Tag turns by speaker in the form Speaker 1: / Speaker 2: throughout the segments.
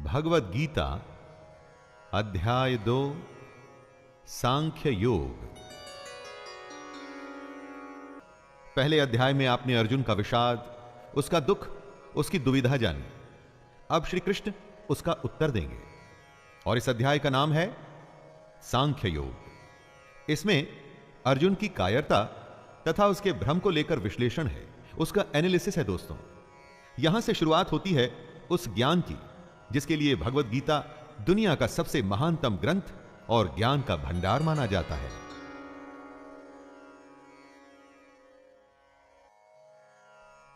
Speaker 1: भगवद गीता अध्याय 2 सांख्य योग। पहले अध्याय में आपने अर्जुन का विषाद, उसका दुख, उसकी दुविधा जानी। अब श्री कृष्ण उसका उत्तर देंगे और इस अध्याय का नाम है सांख्य योग। इसमें अर्जुन की कायरता तथा उसके भ्रम को लेकर विश्लेषण है, उसका एनालिसिस है। दोस्तों, यहां से शुरुआत होती है उस ज्ञान की जिसके लिए भगवद गीता दुनिया का सबसे महानतम ग्रंथ और ज्ञान का भंडार माना जाता है।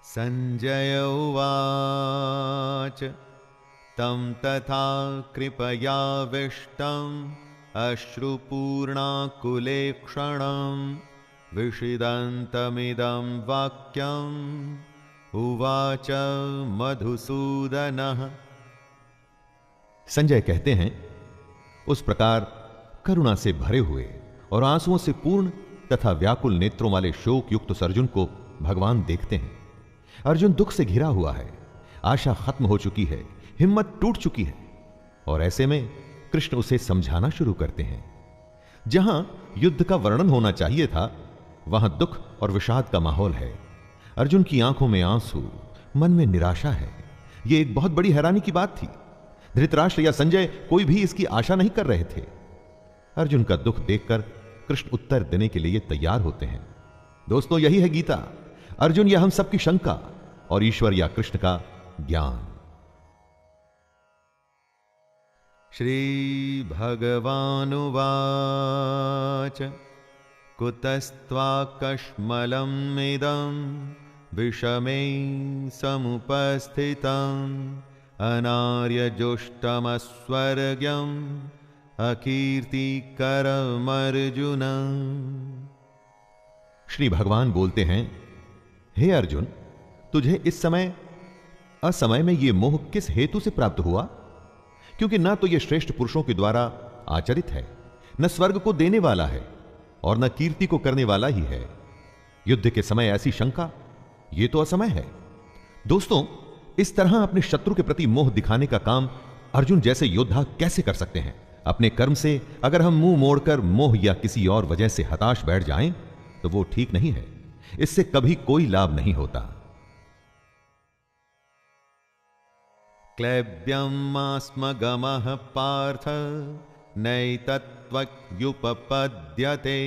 Speaker 1: संजय उवाच तं तथा कृपयाविष्टम् अश्रुपूर्णाकुलेक्षणम् विषिदन्तमिदं वाक्यम् उवाच मधुसूदनः। संजय कहते हैं, उस प्रकार करुणा से भरे हुए और आंसुओं से पूर्ण तथा व्याकुल नेत्रों वाले शोक युक्त अर्जुन को भगवान देखते हैं। अर्जुन दुख से घिरा हुआ है, आशा खत्म हो चुकी है, हिम्मत टूट चुकी है और ऐसे में कृष्ण उसे समझाना शुरू करते हैं। जहां युद्ध का वर्णन होना चाहिए था, वहां दुख और विषाद का माहौल है। अर्जुन की आंखों में आंसू, मन में निराशा है। यह एक बहुत बड़ी हैरानी की बात थी। धृतराष्ट्र या संजय कोई भी इसकी आशा नहीं कर रहे थे। अर्जुन का दुख देखकर कृष्ण उत्तर देने के लिए तैयार होते हैं। दोस्तों, यही है गीता, अर्जुन या हम सबकी शंका और ईश्वर या कृष्ण का ज्ञान। श्री भगवानुवाच कुतस्त्वाकश्मलम् इदं विषमे समुपस्थितम् अनार्यजुष्टमस्वर्ग्यम् अकीर्तिकरमर्जुन। श्री भगवान बोलते हैं, हे अर्जुन, तुझे इस समय असमय में यह मोह किस हेतु से प्राप्त हुआ? क्योंकि ना तो यह श्रेष्ठ पुरुषों के द्वारा आचरित है, न स्वर्ग को देने वाला है और न कीर्ति को करने वाला ही है। युद्ध के समय ऐसी शंका, यह तो असमय है। दोस्तों, इस तरह अपने शत्रु के प्रति मोह दिखाने का काम अर्जुन जैसे योद्धा कैसे कर सकते हैं? अपने कर्म से अगर हम मुंह मोड़कर मोह या किसी और वजह से हताश बैठ जाएं, तो वो ठीक नहीं है। इससे कभी कोई लाभ नहीं होता। क्लैब्यमास्मगमः पार्थ नैतत्त्वयुपपद्यते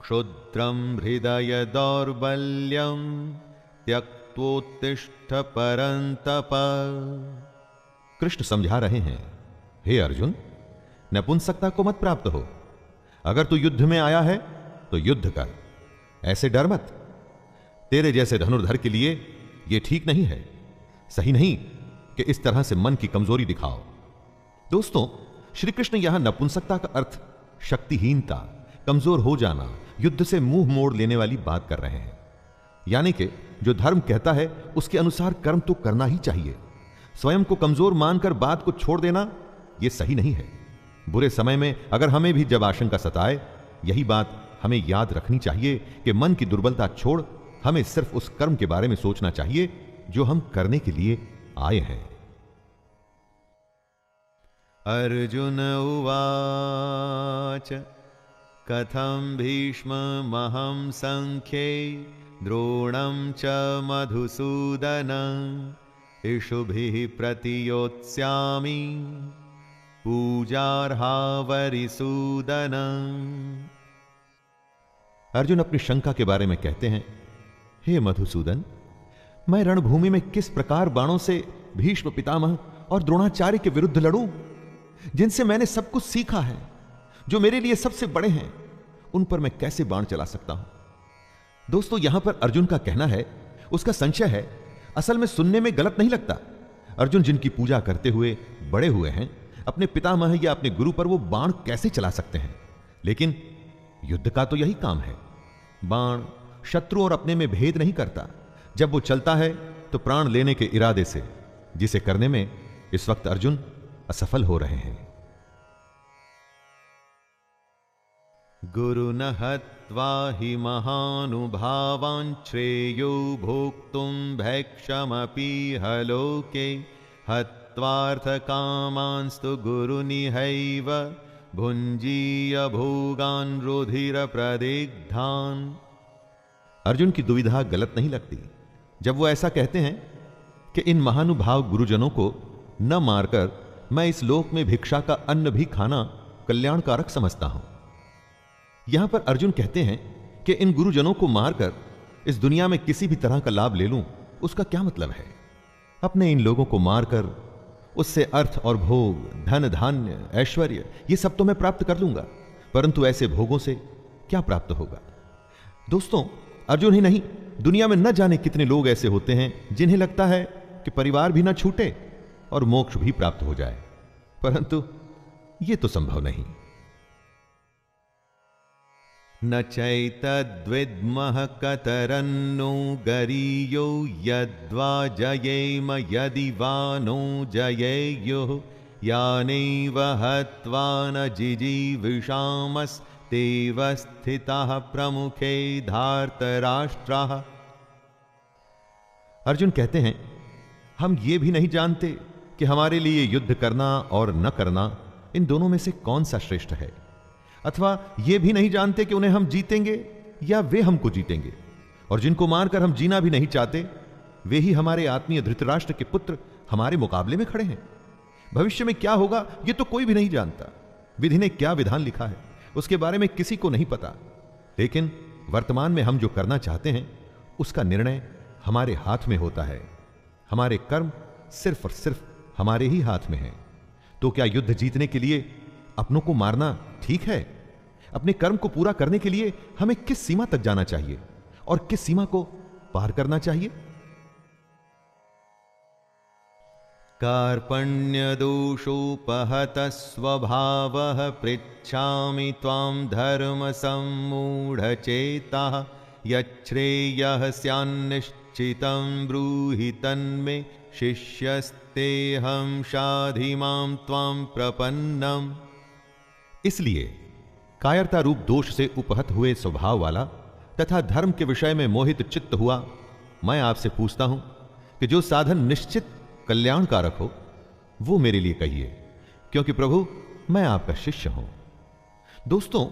Speaker 1: क्षुद्रं हृदय दौर्बल्यं त्यक्त्वोत्तिष्ठ परन्तप। कृष्ण समझा रहे हैं, हे अर्जुन, नपुंसकता को मत प्राप्त हो। अगर तू युद्ध में आया है तो युद्ध कर, ऐसे डर मत। तेरे जैसे धनुर्धर के लिए यह ठीक नहीं है, सही नहीं कि इस तरह से मन की कमजोरी दिखाओ। दोस्तों, श्री कृष्ण यहां नपुंसकता का अर्थ शक्तिहीनता, कमजोर हो जाना, युद्ध से मुंह मोड़ लेने वाली बात कर रहे हैं। यानी कि जो धर्म कहता है उसके अनुसार कर्म तो करना ही चाहिए। स्वयं को कमजोर मानकर बात को छोड़ देना यह सही नहीं है। बुरे समय में अगर हमें भी जब आशंका सताए, यही बात हमें याद रखनी चाहिए कि मन की दुर्बलता छोड़ हमें सिर्फ उस कर्म के बारे में सोचना चाहिए जो हम करने के लिए आए हैं। अर्जुन उवाच कथं भीष्ममहं संख्ये द्रोणं च मधुसूदन इषुभिः प्रतियोत्स्यामि पूजार्हावरिसूदन। अर्जुन अपनी शंका के बारे में कहते हैं, हे मधुसूदन, मैं रणभूमि में किस प्रकार बाणों से भीष्म पितामह और द्रोणाचार्य के विरुद्ध लड़ूं, जिनसे मैंने सब कुछ सीखा है, जो मेरे लिए सबसे बड़े हैं, उन पर मैं कैसे बाण चला सकता हूं? दोस्तों, यहां पर अर्जुन का कहना है, उसका संशय है, असल में सुनने में गलत नहीं लगता। अर्जुन जिनकी पूजा करते हुए बड़े हुए हैं, अपने पितामह या अपने गुरु पर वो बाण कैसे चला सकते हैं? लेकिन युद्ध का तो यही काम है। बाण शत्रु और अपने में भेद नहीं करता। जब वो चलता है तो प्राण लेने के इरादे से, जिसे करने में इस वक्त अर्जुन असफल हो रहे हैं। गुरुन हत्वा हि महानुभावान् श्रेयो भोक्तुं भैक्षमपि हलोके हत्वा त्यक्त्वार्थ कामांस्तु गुरुनिहैव भुंजीय भोगान रुधिर प्रदिग्धान। अर्जुन की दुविधा गलत नहीं लगती जब वो ऐसा कहते हैं कि इन महानुभाव गुरुजनों को न मारकर मैं इस लोक में भिक्षा का अन्न भी खाना कल्याणकारक समझता हूं। यहां पर अर्जुन कहते हैं कि इन गुरुजनों को मारकर इस दुनिया में किसी भी तरह का लाभ ले लूं, उसका क्या मतलब है? अपने इन लोगों को मारकर उससे अर्थ और भोग, धन धान्य, ऐश्वर्य, ये सब तो मैं प्राप्त कर लूंगा, परंतु ऐसे भोगों से क्या प्राप्त होगा? दोस्तों, अर्जुन ही नहीं, दुनिया में न जाने कितने लोग ऐसे होते हैं जिन्हें लगता है कि परिवार भी ना छूटे और मोक्ष भी प्राप्त हो जाए, परंतु यह तो संभव नहीं। न चैतद्विद्मः कतरन्नो गरीयो यद्वा जयेम यदि वा नो जयेयुः यानैव हत्वा न जिजीविषामस्तेव स्थिताः प्रमुखे धार्तराष्ट्राः। अर्जुन कहते हैं, हम ये भी नहीं जानते कि हमारे लिए युद्ध करना और न करना इन दोनों में से कौन सा श्रेष्ठ है, अथवा ये भी नहीं जानते कि उन्हें हम जीतेंगे या वे हमको जीतेंगे, और जिनको मारकर हम जीना भी नहीं चाहते वे ही हमारे आत्मीय धृतराष्ट्र के पुत्र हमारे मुकाबले में खड़े हैं। भविष्य में क्या होगा ये तो कोई भी नहीं जानता। विधि ने क्या विधान लिखा है उसके बारे में किसी को नहीं पता, लेकिन वर्तमान में हम जो करना चाहते हैं उसका निर्णय हमारे हाथ में होता है। हमारे कर्म सिर्फ और सिर्फ हमारे ही हाथ में हैं। तो क्या युद्ध जीतने के लिए अपनों को मारना ठीक है? अपने कर्म को पूरा करने के लिए हमें किस सीमा तक जाना चाहिए और किस सीमा को पार करना चाहिए? कार्पण्य दोषोपहत स्वभावः पृच्छामि त्वां धर्म सम्मूढ़चेताः यच्छ्रेयः स्यान्निश्चितं ब्रूहि तन्मे शिष्यस्तेऽहं शाधि मां त्वां प्रपन्नम्। इसलिए कायरता रूप दोष से उपहत हुए स्वभाव वाला तथा धर्म के विषय में मोहित चित्त हुआ मैं आपसे पूछता हूं कि जो साधन निश्चित कल्याणकारक हो वो मेरे लिए कहिए, क्योंकि प्रभु मैं आपका शिष्य हूं। दोस्तों,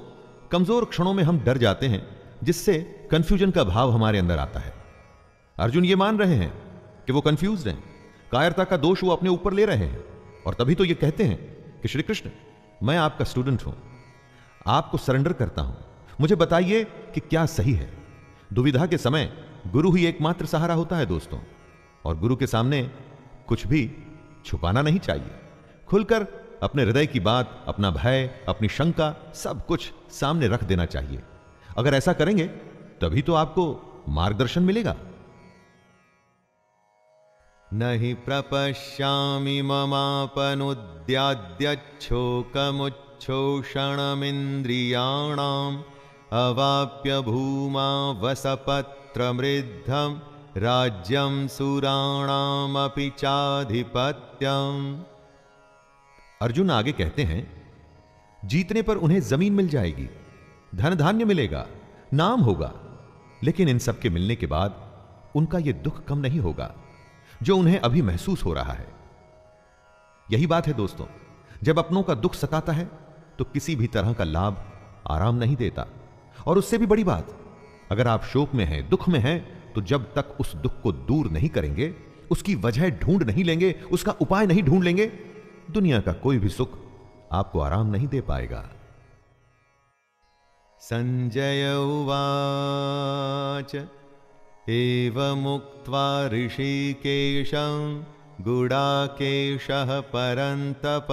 Speaker 1: कमजोर क्षणों में हम डर जाते हैं जिससे कंफ्यूजन का भाव हमारे अंदर आता है। अर्जुन ये मान रहे हैं कि वो कंफ्यूज्ड हैं, कायरता का दोष वो अपने ऊपर ले रहे हैं, और तभी तो ये कहते हैं कि श्री कृष्ण मैं आपका स्टूडेंट हूं, आपको सरेंडर करता हूं, मुझे बताइए कि क्या सही है। दुविधा के समय गुरु ही एकमात्र सहारा होता है दोस्तों, और गुरु के सामने कुछ भी छुपाना नहीं चाहिए। खुलकर अपने हृदय की बात, अपना भय, अपनी शंका, सब कुछ सामने रख देना चाहिए। अगर ऐसा करेंगे तभी तो आपको मार्गदर्शन मिलेगा। नहि प्रपश्यामि ममापनुद्याद्यच्छोकमुच्छोषणमिन्द्रियाणाम् अवाप्य भूमा वसपत्रमृद्धं राज्यं सुराणामपि चाधिपत्यम्। अर्जुन आगे कहते हैं, जीतने पर उन्हें जमीन मिल जाएगी, धन धान्य मिलेगा, नाम होगा, लेकिन इन सब के मिलने के बाद उनका यह दुख कम नहीं होगा जो उन्हें अभी महसूस हो रहा है। यही बात है दोस्तों, जब अपनों का दुख सताता है तो किसी भी तरह का लाभ आराम नहीं देता। और उससे भी बड़ी बात, अगर आप शोक में हैं, दुख में हैं, तो जब तक उस दुख को दूर नहीं करेंगे, उसकी वजह ढूंढ नहीं लेंगे, उसका उपाय नहीं ढूंढ लेंगे, दुनिया का कोई भी सुख आपको आराम नहीं दे पाएगा। संजय उवाच एवमुक्त्वा ऋषिकेशं गुडाकेशः परन्तप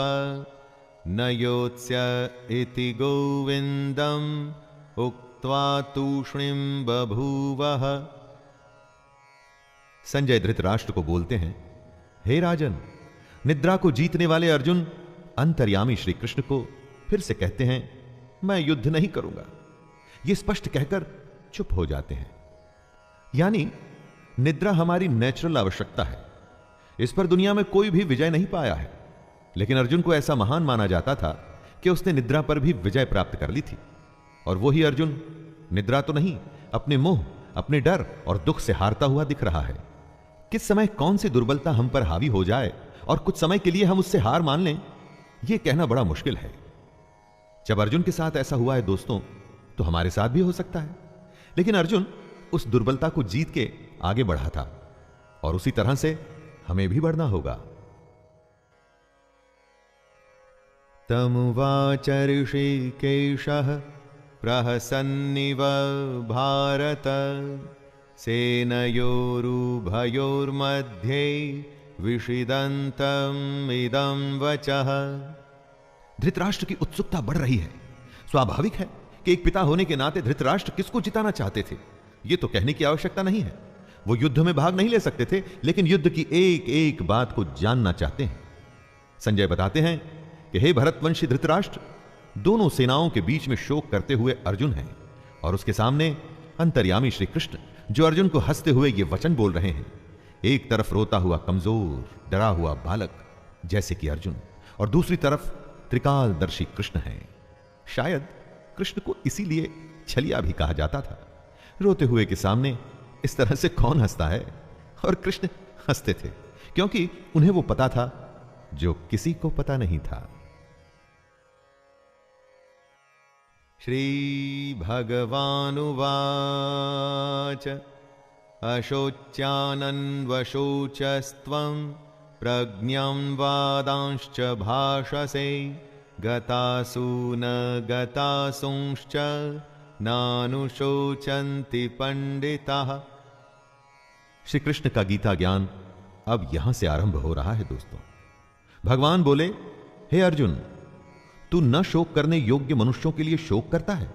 Speaker 1: न योत्स्य इति गोविन्दम् उक्त्वा तूष्णीं बभूवः। संजय धृतराष्ट्र को बोलते हैं, हे राजन, निद्रा को जीतने वाले अर्जुन अंतर्यामी श्री कृष्ण को फिर से कहते हैं, मैं युद्ध नहीं करूंगा। ये स्पष्ट कहकर चुप हो जाते हैं। यानी निद्रा हमारी नेचुरल आवश्यकता है, इस पर दुनिया में कोई भी विजय नहीं पाया है। लेकिन अर्जुन को ऐसा महान माना जाता था कि उसने निद्रा पर भी विजय प्राप्त कर ली थी। और वही अर्जुन निद्रा तो नहीं, अपने मोह, अपने डर और दुख से हारता हुआ दिख रहा है। किस समय कौन सी दुर्बलता हम पर हावी हो जाए और कुछ समय के लिए हम उससे हार मान लें, यह कहना बड़ा मुश्किल है। जब अर्जुन के साथ ऐसा हुआ है दोस्तों, तो हमारे साथ भी हो सकता है। लेकिन अर्जुन उस दुर्बलता को जीत के आगे बढ़ा था, और उसी तरह से हमें भी बढ़ना होगा। तमुवाच ऋषिकेशः प्रहसन्निव भारत सेनयोरुभयोर्मध्ये विषिदन्तम् इदं वचः। धृतराष्ट्र की उत्सुकता बढ़ रही है। स्वाभाविक है कि एक पिता होने के नाते धृतराष्ट्र किसको जिताना चाहते थे, यह तो कहने की आवश्यकता नहीं है। वो युद्ध में भाग नहीं ले सकते थे, लेकिन युद्ध की एक एक बात को जानना चाहते हैं। संजय बताते हैं कि हे भरतवंशी धृतराष्ट्र, दोनों सेनाओं के बीच में शोक करते हुए अर्जुन हैं, और उसके सामने अंतर्यामी श्री कृष्ण, जो अर्जुन को हंसते हुए ये वचन बोल रहे हैं। एक तरफ रोता हुआ कमजोर डरा हुआ बालक जैसे कि अर्जुन, और दूसरी तरफ त्रिकालदर्शी कृष्ण हैं। शायद कृष्ण को इसीलिए छलिया भी कहा जाता था। रोते हुए के सामने इस तरह से कौन हंसता है, और कृष्ण हंसते थे क्योंकि उन्हें वो पता था जो किसी को पता नहीं था। श्री भगवानुवाच अशोच्यानन्वशोचस्त्वं प्रज्ञां वादांश्च भाषसे गतासु न गतासूंश्च नानुशोचन्ति पंडिताः। श्री कृष्ण का गीता ज्ञान अब यहां से आरंभ हो रहा है दोस्तों। भगवान बोले, हे अर्जुन, तू न शोक करने योग्य मनुष्यों के लिए शोक करता है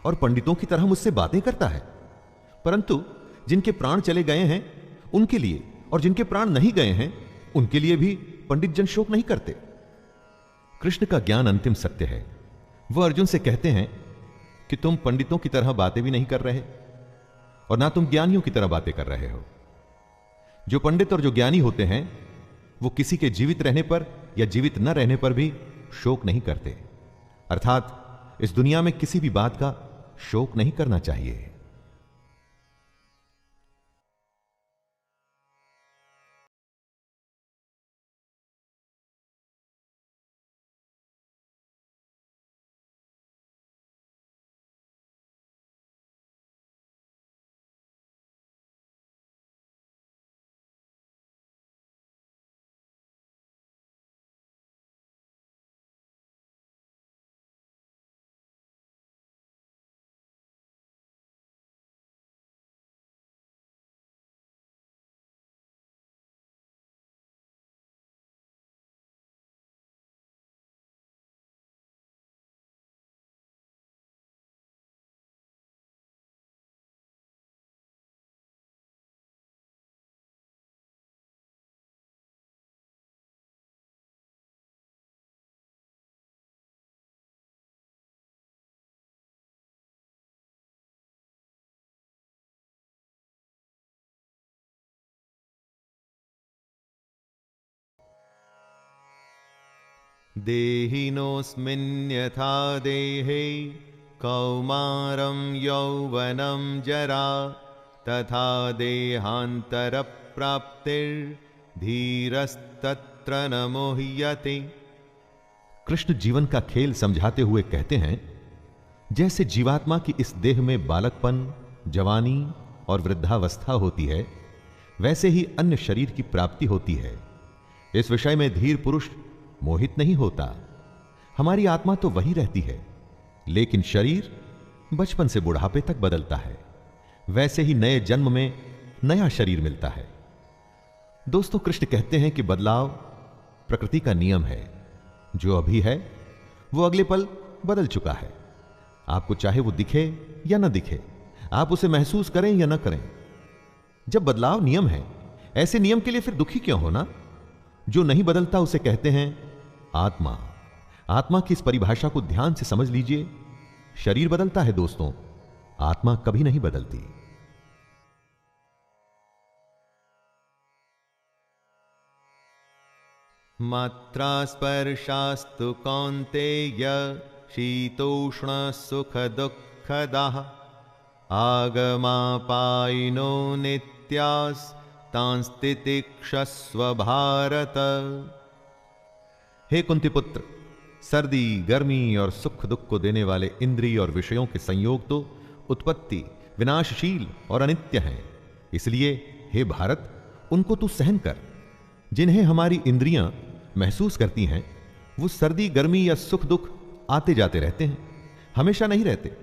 Speaker 1: और पंडितों की तरह मुझसे बातें करता है, परंतु जिनके प्राण चले गए हैं उनके लिए और जिनके प्राण नहीं गए हैं उनके लिए भी पंडित जन शोक नहीं करते। कृष्ण का ज्ञान अंतिम सत्य है। वह अर्जुन से कहते हैं कि तुम पंडितों की तरह बातें भी नहीं कर रहे और ना तुम ज्ञानियों की तरह बातें कर रहे हो। जो पंडित और जो ज्ञानी होते हैं वो किसी के जीवित रहने पर या जीवित न रहने पर भी शोक नहीं करते, अर्थात इस दुनिया में किसी भी बात का शोक नहीं करना चाहिए। देहिनोऽस्मिन् यथा देहे कौमारं यौवनं जरा तथा देहान्तरप्राप्तिर्धीरस्तत्र न मोह्यते। कृष्ण जीवन का खेल समझाते हुए कहते हैं, जैसे जीवात्मा की इस देह में बालकपन, जवानी और वृद्धावस्था होती है, वैसे ही अन्य शरीर की प्राप्ति होती है। इस विषय में धीर पुरुष मोहित नहीं होता। हमारी आत्मा तो वही रहती है, लेकिन शरीर बचपन से बुढ़ापे तक बदलता है। वैसे ही नए जन्म में नया शरीर मिलता है। दोस्तों, कृष्ण कहते हैं कि बदलाव प्रकृति का नियम है। जो अभी है वो अगले पल बदल चुका है। आपको चाहे वो दिखे या ना दिखे, आप उसे महसूस करें या ना करें। जब बदलाव नियम है, ऐसे नियम के लिए फिर दुखी क्यों होना? जो नहीं बदलता उसे कहते हैं आत्मा। आत्मा की इस परिभाषा को ध्यान से समझ लीजिए। शरीर बदलता है दोस्तों, आत्मा कभी नहीं बदलती। मात्रा स्पर्शास्तु कौन्तेय शीतोष्ण सुख दुःखदाः आगमापायिनो नित्यास् तांस्तितिक्षस्व भारत। हे कुंती पुत्र, सर्दी, गर्मी और सुख दुख को देने वाले इंद्रिय और विषयों के संयोग तो उत्पत्ति, विनाशशील और अनित्य हैं। इसलिए हे भारत, उनको तू सहन कर। जिन्हें हमारी इंद्रियां महसूस करती हैं, वो सर्दी, गर्मी या सुख दुख आते जाते रहते हैं, हमेशा नहीं रहते।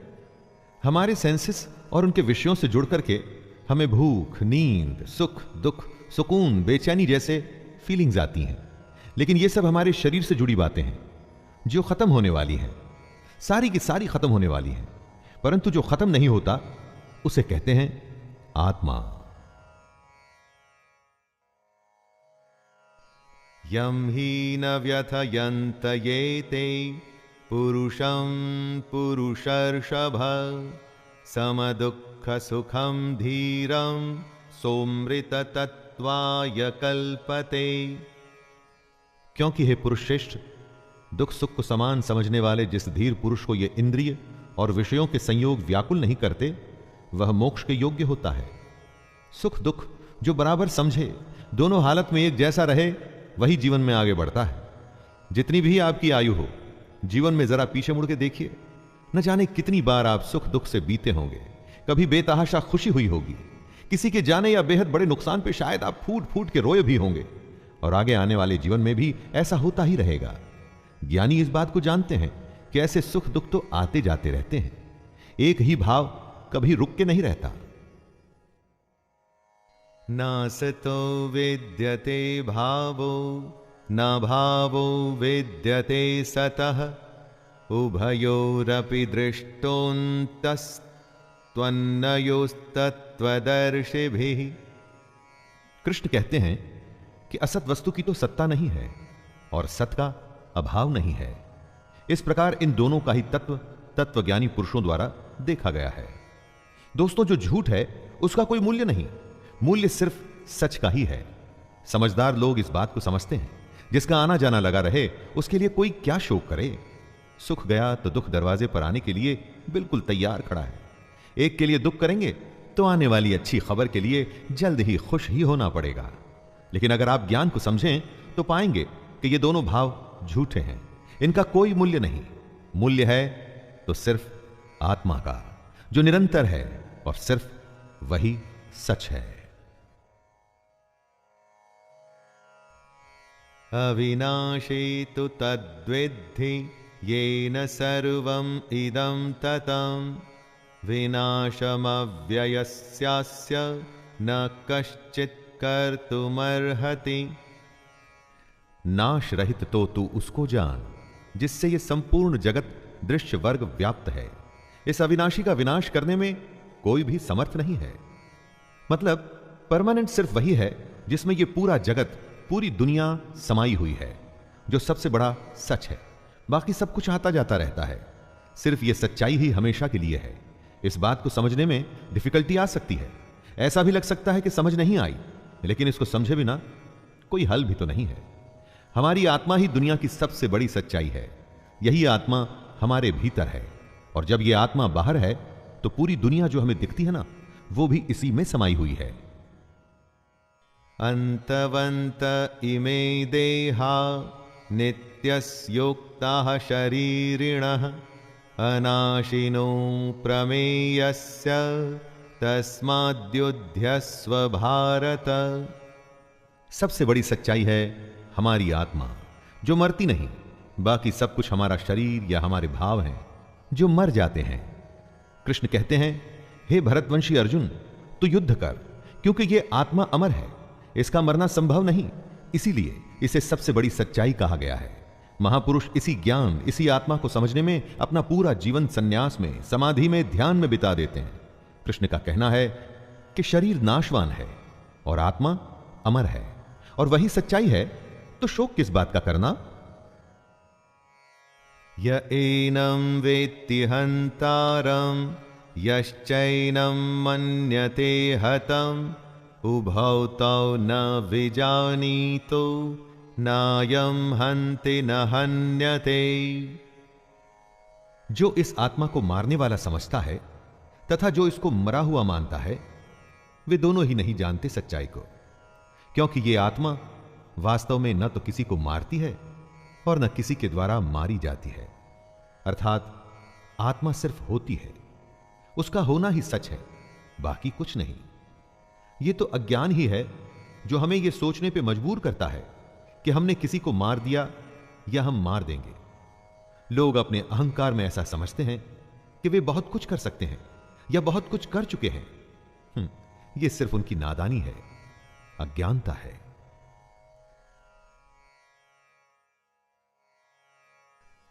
Speaker 1: हमारे सेंसेस और उनके विषयों से जुड़ करके हमें भूख, नींद, सुख, दुख, सुकून, बेचैनी जैसे फीलिंग्स आती हैं। लेकिन ये सब हमारे शरीर से जुड़ी बातें हैं जो खत्म होने वाली हैं, सारी की सारी खत्म होने वाली हैं। परंतु जो खत्म नहीं होता उसे कहते हैं आत्मा। यम ही न व्यथयन्त ये ते पुरुषं पुरुषर्षभ समदुःख सुखम धीरं सोमृत तत्वाय कल्पते। क्योंकि हे पुरुष श्रेष्ठ, दुख सुख को समान समझने वाले जिस धीर पुरुष को ये इंद्रिय और विषयों के संयोग व्याकुल नहीं करते, वह मोक्ष के योग्य होता है। सुख दुख जो बराबर समझे, दोनों हालत में एक जैसा रहे, वही जीवन में आगे बढ़ता है। जितनी भी आपकी आयु हो, जीवन में जरा पीछे मुड़ के देखिए, न जाने कितनी बार आप सुख दुख से बीते होंगे। कभी बेतहाशा खुशी हुई होगी, किसी के जाने या बेहद बड़े नुकसान पे शायद आप फूट फूट के रोए भी होंगे, और आगे आने वाले जीवन में भी ऐसा होता ही रहेगा। ज्ञानी इस बात को जानते हैं कि ऐसे सुख दुख तो आते जाते रहते हैं, एक ही भाव कभी रुक के नहीं रहता। नासतो विद्यते भावो न भावो विद्यते सतः उभयोरपि दृष्टोऽन्तस्त्वन्नयोस्तत्त्वदर्शिभिः। कृष्ण कहते हैं कि असत वस्तु की तो सत्ता नहीं है और सत का अभाव नहीं है। इस प्रकार इन दोनों का ही तत्वज्ञानी पुरुषों द्वारा देखा गया है। दोस्तों, जो झूठ है उसका कोई मूल्य नहीं, मूल्य सिर्फ सच का ही है। समझदार लोग इस बात को समझते हैं, जिसका आना जाना लगा रहे उसके लिए कोई क्या शोक करे। सुख गया तो दुख दरवाजे पर आने के लिए बिल्कुल तैयार खड़ा है। एक के लिए दुख करेंगे तो आने वाली अच्छी खबर के लिए जल्द ही खुश ही होना पड़ेगा। लेकिन अगर आप ज्ञान को समझें तो पाएंगे कि ये दोनों भाव झूठे हैं, इनका कोई मूल्य नहीं। मूल्य है तो सिर्फ आत्मा का, जो निरंतर है, और सिर्फ वही सच है। अविनाशी तु तद्विद्धि येन सर्वम् इदं ततं विनाशमव्ययस्यास्य न कश्चित् कर्तुमर्हति। नाश रहित तो तू उसको जान जिससे ये संपूर्ण जगत दृश्य वर्ग व्याप्त है। इस अविनाशी का विनाश करने में कोई भी समर्थ नहीं है। मतलब परमानेंट सिर्फ वही है जिसमें ये पूरा जगत, पूरी दुनिया समाई हुई है, जो सबसे बड़ा सच है। बाकी सब कुछ आता जाता रहता है, सिर्फ ये सच्चाई ही हमेशा के लिए है। इस बात को समझने में डिफिकल्टी आ सकती है, ऐसा भी लग सकता है कि समझ नहीं आई, लेकिन इसको समझे बिना कोई हल भी तो नहीं है। हमारी आत्मा ही दुनिया की सबसे बड़ी सच्चाई है। यही आत्मा हमारे भीतर है, और जब यह आत्मा बाहर है तो पूरी दुनिया जो हमें दिखती है ना, वो भी इसी में समाई हुई है। अंतवंत इमे देहा नित्यस्योक्ताः शरीरिणः अनाशिनो प्रमेयस्य तस्माद्युध्यस्व भारत। सबसे बड़ी सच्चाई है हमारी आत्मा, जो मरती नहीं। बाकी सब कुछ हमारा शरीर या हमारे भाव हैं जो मर जाते हैं। कृष्ण कहते हैं, हे भरतवंशी अर्जुन, तू युद्ध कर, क्योंकि यह आत्मा अमर है, इसका मरना संभव नहीं। इसीलिए इसे सबसे बड़ी सच्चाई कहा गया है। महापुरुष इसी ज्ञान, इसी आत्मा को समझने में अपना पूरा जीवन संन्यास में, समाधि में, ध्यान में बिता देते हैं। कृष्ण का कहना है कि शरीर नाशवान है और आत्मा अमर है, और वही सच्चाई है, तो शोक किस बात का करना। य एनं वेत्ति हन्तारं यश्चैनं मन्यते हतम् उभौ तौ न विजानीतो नायं हन्ति न हन्यते। जो इस आत्मा को मारने वाला समझता है तथा जो इसको मरा हुआ मानता है, वे दोनों ही नहीं जानते सच्चाई को। क्योंकि ये आत्मा वास्तव में न तो किसी को मारती है और न किसी के द्वारा मारी जाती है। अर्थात आत्मा सिर्फ होती है, उसका होना ही सच है, बाकी कुछ नहीं। यह तो अज्ञान ही है जो हमें यह सोचने पे मजबूर करता है कि हमने किसी को मार दिया या हम मार देंगे। लोग अपने अहंकार में ऐसा समझते हैं कि वे बहुत कुछ कर सकते हैं या बहुत कुछ कर चुके हैं। यह सिर्फ उनकी नादानी है, अज्ञानता है।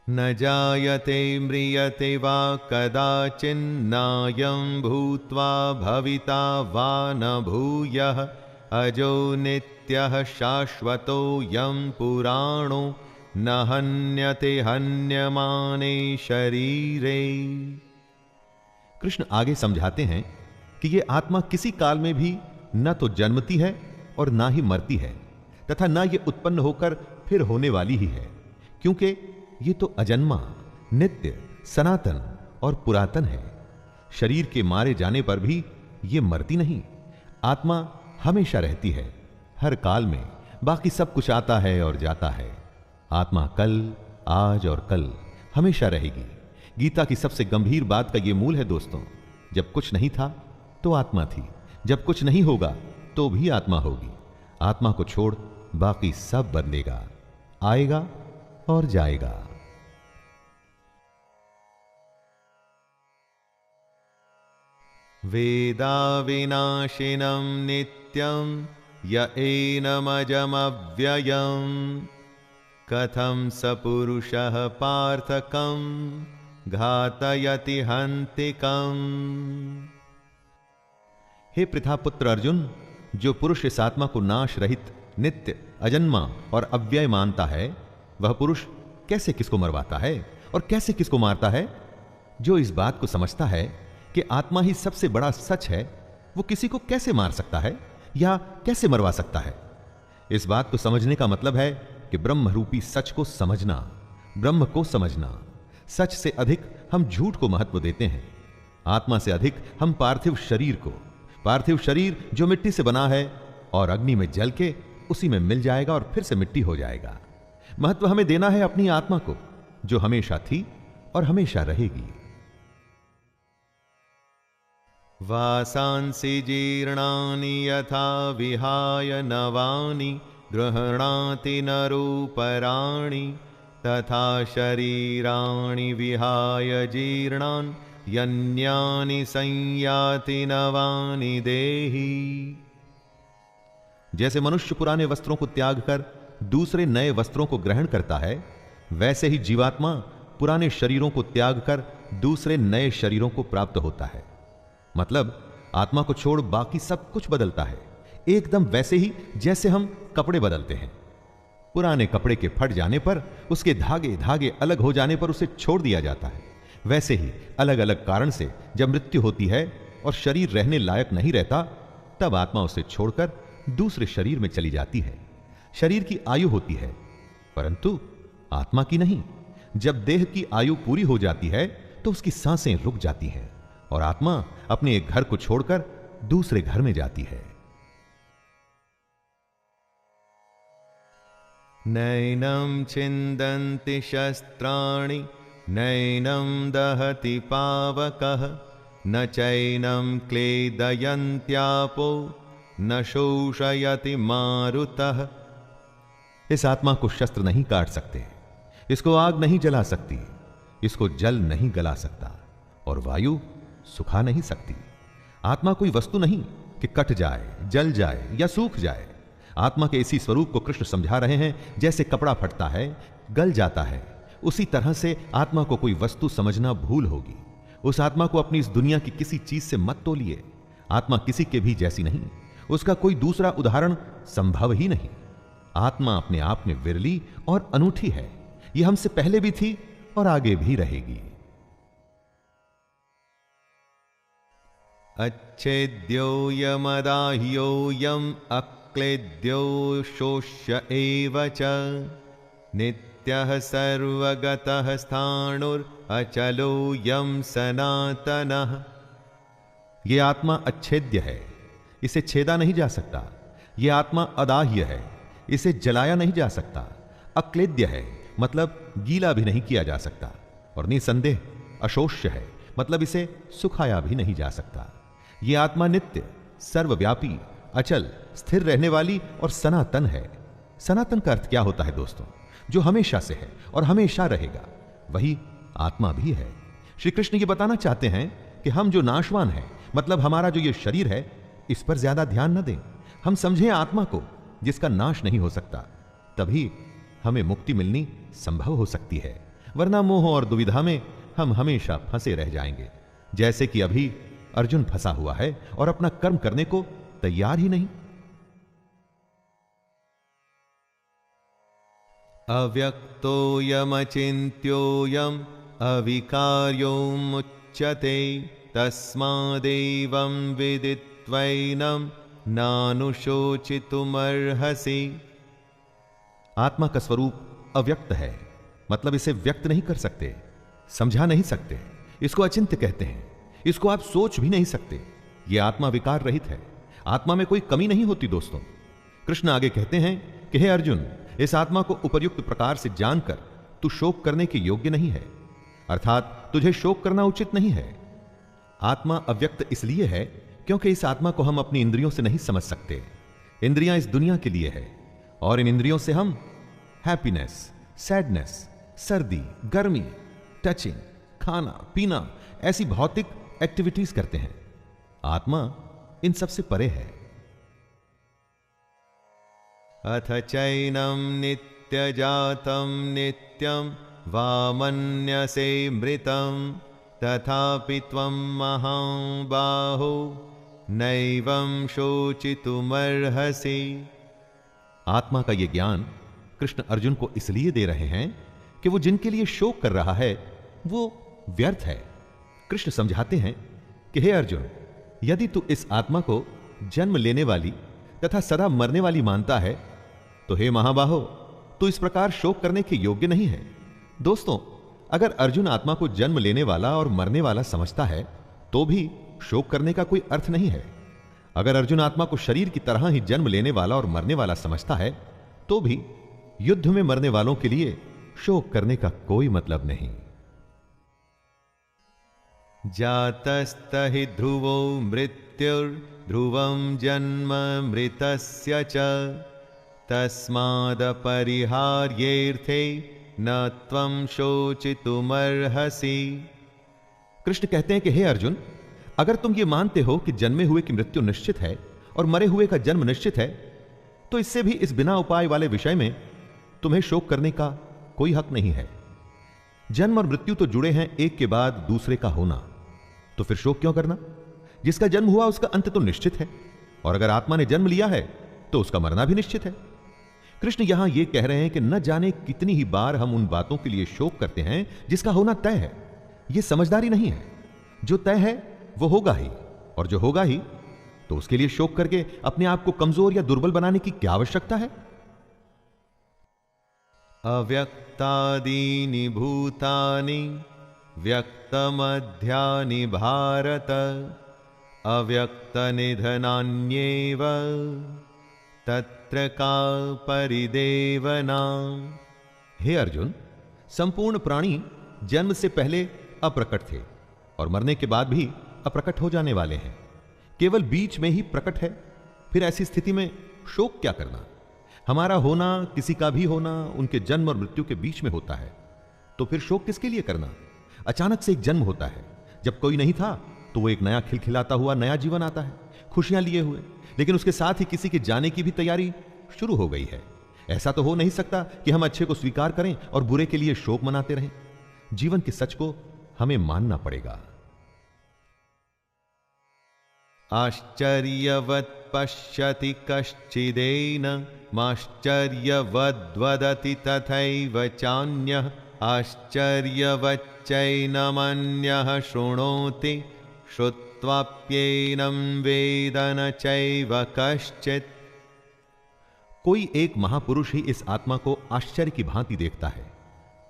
Speaker 1: न जायते म्रियते वा कदाचिन्नायं भूत्वा भविता वा न भूयः अजो नित्यः शाश्वतोऽयं पुराणो न हन्यते हन्यमाने शरीरे। कृष्ण आगे समझाते हैं कि यह आत्मा किसी काल में भी न तो जन्मती है और ना ही मरती है, तथा न यह उत्पन्न होकर फिर होने वाली ही है, क्योंकि ये तो अजन्मा, नित्य, सनातन और पुरातन है। शरीर के मारे जाने पर भी ये मरती नहीं। आत्मा हमेशा रहती है, हर काल में। बाकी सब कुछ आता है और जाता है। आत्मा कल, आज और कल हमेशा रहेगी। गीता की सबसे गंभीर बात का यह मूल है दोस्तों, जब कुछ नहीं था तो आत्मा थी, जब कुछ नहीं होगा तो भी आत्मा होगी। आत्मा को छोड़ बाकी सब बदलेगा, आएगा और जाएगा। वेदा विनाशिनं नित्यं य एनमजमव्ययं कथं स पुरुषः पार्थकं घातयति हन्तिकम्। हे पृथापुत्र अर्जुन, जो पुरुष इस आत्मा को नाश रहित, नित्य, अजन्मा और अव्यय मानता है, वह पुरुष कैसे किसको मरवाता है और कैसे किसको मारता है? जो इस बात को समझता है कि आत्मा ही सबसे बड़ा सच है, वो किसी को कैसे मार सकता है या कैसे मरवा सकता है? इस बात को समझने का मतलब है कि ब्रह्म रूपी सच को समझना, ब्रह्म को समझना। सच से अधिक हम झूठ को महत्व देते हैं, आत्मा से अधिक हम पार्थिव शरीर को। पार्थिव शरीर जो मिट्टी से बना है और अग्नि में जल के उसी में मिल जाएगा और फिर से मिट्टी हो जाएगा। महत्व हमें देना है अपनी आत्मा को, जो हमेशा थी और हमेशा रहेगी। वासांसि जीर्णानि यथा विहाय नवानि गृह्णाति नरोपराणि तथा शरीराणि विहाय जीर्णान् यन्यानि संयाति नवानि देहि। जैसे मनुष्य पुराने वस्त्रों को त्याग कर दूसरे नए वस्त्रों को ग्रहण करता है, वैसे ही जीवात्मा पुराने शरीरों को त्याग कर दूसरे नए शरीरों को प्राप्त होता है। मतलब आत्मा को छोड़ बाकी सब कुछ बदलता है, एकदम वैसे ही जैसे हम कपड़े बदलते हैं। पुराने कपड़े के फट जाने पर, उसके धागे धागे अलग हो जाने पर उसे छोड़ दिया जाता है। वैसे ही अलग अलग कारण से जब मृत्यु होती है और शरीर रहने लायक नहीं रहता, तब आत्मा उसे छोड़कर दूसरे शरीर में चली जाती है। शरीर की आयु होती है, परंतु आत्मा की नहीं। जब देह की आयु पूरी हो जाती है तो उसकी सांसें रुक जाती हैं और आत्मा अपने एक घर को छोड़कर दूसरे घर में जाती है। नैनं छिन्दन्ति शस्त्राणि नैनं दहति पावकः न चैनं क्लेदयन्त्यापो न शोषयति मारुतः। इस आत्मा को शस्त्र नहीं काट सकते, इसको आग नहीं जला सकती, इसको जल नहीं गला सकता और वायु सुखा नहीं सकती। आत्मा कोई वस्तु नहीं कि कट जाए, जल जाए या सूख जाए। आत्मा के इसी स्वरूप को कृष्ण समझा रहे हैं। जैसे कपड़ा फटता है, गल जाता है, उसी तरह से आत्मा को कोई वस्तु समझना भूल होगी। उस आत्मा को अपनी इस दुनिया की किसी चीज से मत तोलिए। आत्मा किसी के भी जैसी नहीं, उसका कोई दूसरा उदाहरण संभव ही नहीं। आत्मा अपने आप में विरली और अनूठी है। यह हमसे पहले भी थी और आगे भी रहेगी। अच्छेद्योयमदाह्योऽयम् अक्लेद्यो शोष्य एव च नित्यः सर्वगतः स्थाणुरचलोऽयं सनातनः। ये आत्मा अच्छेद्य है, इसे छेदा नहीं जा सकता। यह आत्मा अदाह्य है, इसे जलाया नहीं जा सकता। अक्लेद्य है, मतलब गीला भी नहीं किया जा सकता। और निसंदेह अशोष्य है, मतलब इसे सुखाया भी नहीं जा सकता। यह आत्मा नित्य, सर्वव्यापी, अचल, स्थिर रहने वाली और सनातन है। सनातन का अर्थ क्या होता है दोस्तों? जो हमेशा से है और हमेशा रहेगा, वही आत्मा भी है। श्री कृष्ण ये बताना चाहते हैं कि हम जो नाशवान हैं, मतलब हमारा जो ये शरीर है, इस पर ज्यादा ध्यान न दें। हम समझें आत्मा को जिसका नाश नहीं हो सकता, तभी हमें मुक्ति मिलनी संभव हो सकती है। वरना मोह और दुविधा में हम हमेशा फंसे रह जाएंगे, जैसे कि अभी अर्जुन फंसा हुआ है और अपना कर्म करने को तैयार ही नहीं।
Speaker 2: अव्यक्तोऽयमचिन्त्योऽयम् अविकार्योमुच्यते तस्मादेवं विदित्वैनं नानुशोचितुमर्हसि।
Speaker 1: आत्मा का स्वरूप अव्यक्त है, मतलब इसे व्यक्त नहीं कर सकते, समझा नहीं सकते। इसको अचिंत्य कहते हैं, इसको आप सोच भी नहीं सकते। यह आत्मा विकार रहित है, आत्मा में कोई कमी नहीं होती दोस्तों। कृष्ण आगे कहते हैं कि हे अर्जुन, इस आत्मा को उपर्युक्त प्रकार से जानकर तू शोक करने के योग्य नहीं है, अर्थात तुझे शोक करना उचित नहीं है। आत्मा अव्यक्त इसलिए है क्योंकि इस आत्मा को हम अपनी इंद्रियों से नहीं समझ सकते। इंद्रियां इस दुनिया के लिए है और इन इंद्रियों से हम हैप्पीनेस, सैडनेस, सर्दी, गर्मी, टचिंग, खाना पीना, ऐसी भौतिक एक्टिविटीज करते हैं। आत्मा इन सबसे परे है।
Speaker 2: अथ चैनं नित्यजातं नित्यं वा मन्यसे मृतं तथापि त्वं महाबाहो नैवं शोचितुमर्हसि।
Speaker 1: आत्मा का यह ज्ञान कृष्ण अर्जुन को इसलिए दे रहे हैं कि वो जिनके लिए शोक कर रहा है वो व्यर्थ है। कृष्ण समझाते हैं कि हे अर्जुन, यदि तू इस आत्मा को जन्म लेने वाली तथा सदा मरने वाली मानता है, तो हे महाबाहो, तू इस प्रकार शोक करने के योग्य नहीं है। दोस्तों, अगर अर्जुन आत्मा को जन्म लेने वाला और मरने वाला समझता है, तो भी शोक करने का कोई अर्थ नहीं है। अगर अर्जुन आत्मा को शरीर की तरह ही जन्म लेने वाला और मरने वाला समझता है, तो भी युद्ध में मरने वालों के लिए शोक करने का कोई मतलब नहीं।
Speaker 2: जातस्तहि ध्रुवो मृत्युर्ध्रुवं जन्म मृतस्य च तस्मादपरिहार्येऽर्थे न त्वं शोचितुमर्हसि।
Speaker 1: कृष्ण कहते हैं कि हे अर्जुन, अगर तुम ये मानते हो कि जन्मे हुए की मृत्यु निश्चित है और मरे हुए का जन्म निश्चित है, तो इससे भी इस बिना उपाय वाले विषय में तुम्हें शोक करने का कोई हक नहीं है। जन्म और मृत्यु तो जुड़े हैं, एक के बाद दूसरे का होना, तो फिर शोक क्यों करना? जिसका जन्म हुआ उसका अंत तो निश्चित है, और अगर आत्मा ने जन्म लिया है तो उसका मरना भी निश्चित है। कृष्ण यहां यह कह रहे हैं कि न जाने कितनी ही बार हम उन बातों के लिए शोक करते हैं जिसका होना तय है। यह समझदारी नहीं है। जो तय है वो होगा ही, और जो होगा ही, तो उसके लिए शोक करके अपने आप को कमजोर या दुर्बल बनाने की क्या आवश्यकता है?
Speaker 2: अव्यक्तादीनि भूतानि व्यक्तमध्यानि भारत अव्यक्तनिधनान्येव तत्र का परिदेवना।
Speaker 1: हे अर्जुन, संपूर्ण प्राणी जन्म से पहले अप्रकट थे और मरने के बाद भी अप्रकट हो जाने वाले हैं। केवल बीच में ही प्रकट है। फिर ऐसी स्थिति में शोक क्या करना? हमारा होना, किसी का भी होना, उनके जन्म और मृत्यु के बीच में होता है, तो फिर शोक किसके लिए करना? अचानक से एक जन्म होता है, जब कोई नहीं था तो वो एक नया खिलखिलाता हुआ नया जीवन आता है, खुशियां लिए हुए, लेकिन उसके साथ ही किसी के जाने की भी तैयारी शुरू हो गई है। ऐसा तो हो नहीं सकता कि हम अच्छे को स्वीकार करें और बुरे के लिए शोक मनाते रहें। जीवन के सच को हमें मानना पड़ेगा।
Speaker 2: आश्चर्यवत् पश्यति कश्चिदेनमाश्चर्यवद्वदति तथैव चान्यः आश्चर्यवच्चैनमन्यः शृणोति श्रुत्वाप्येनं वेद न चैव कश्चित्।
Speaker 1: कोई एक महापुरुष ही इस आत्मा को आश्चर्य की भांति देखता है,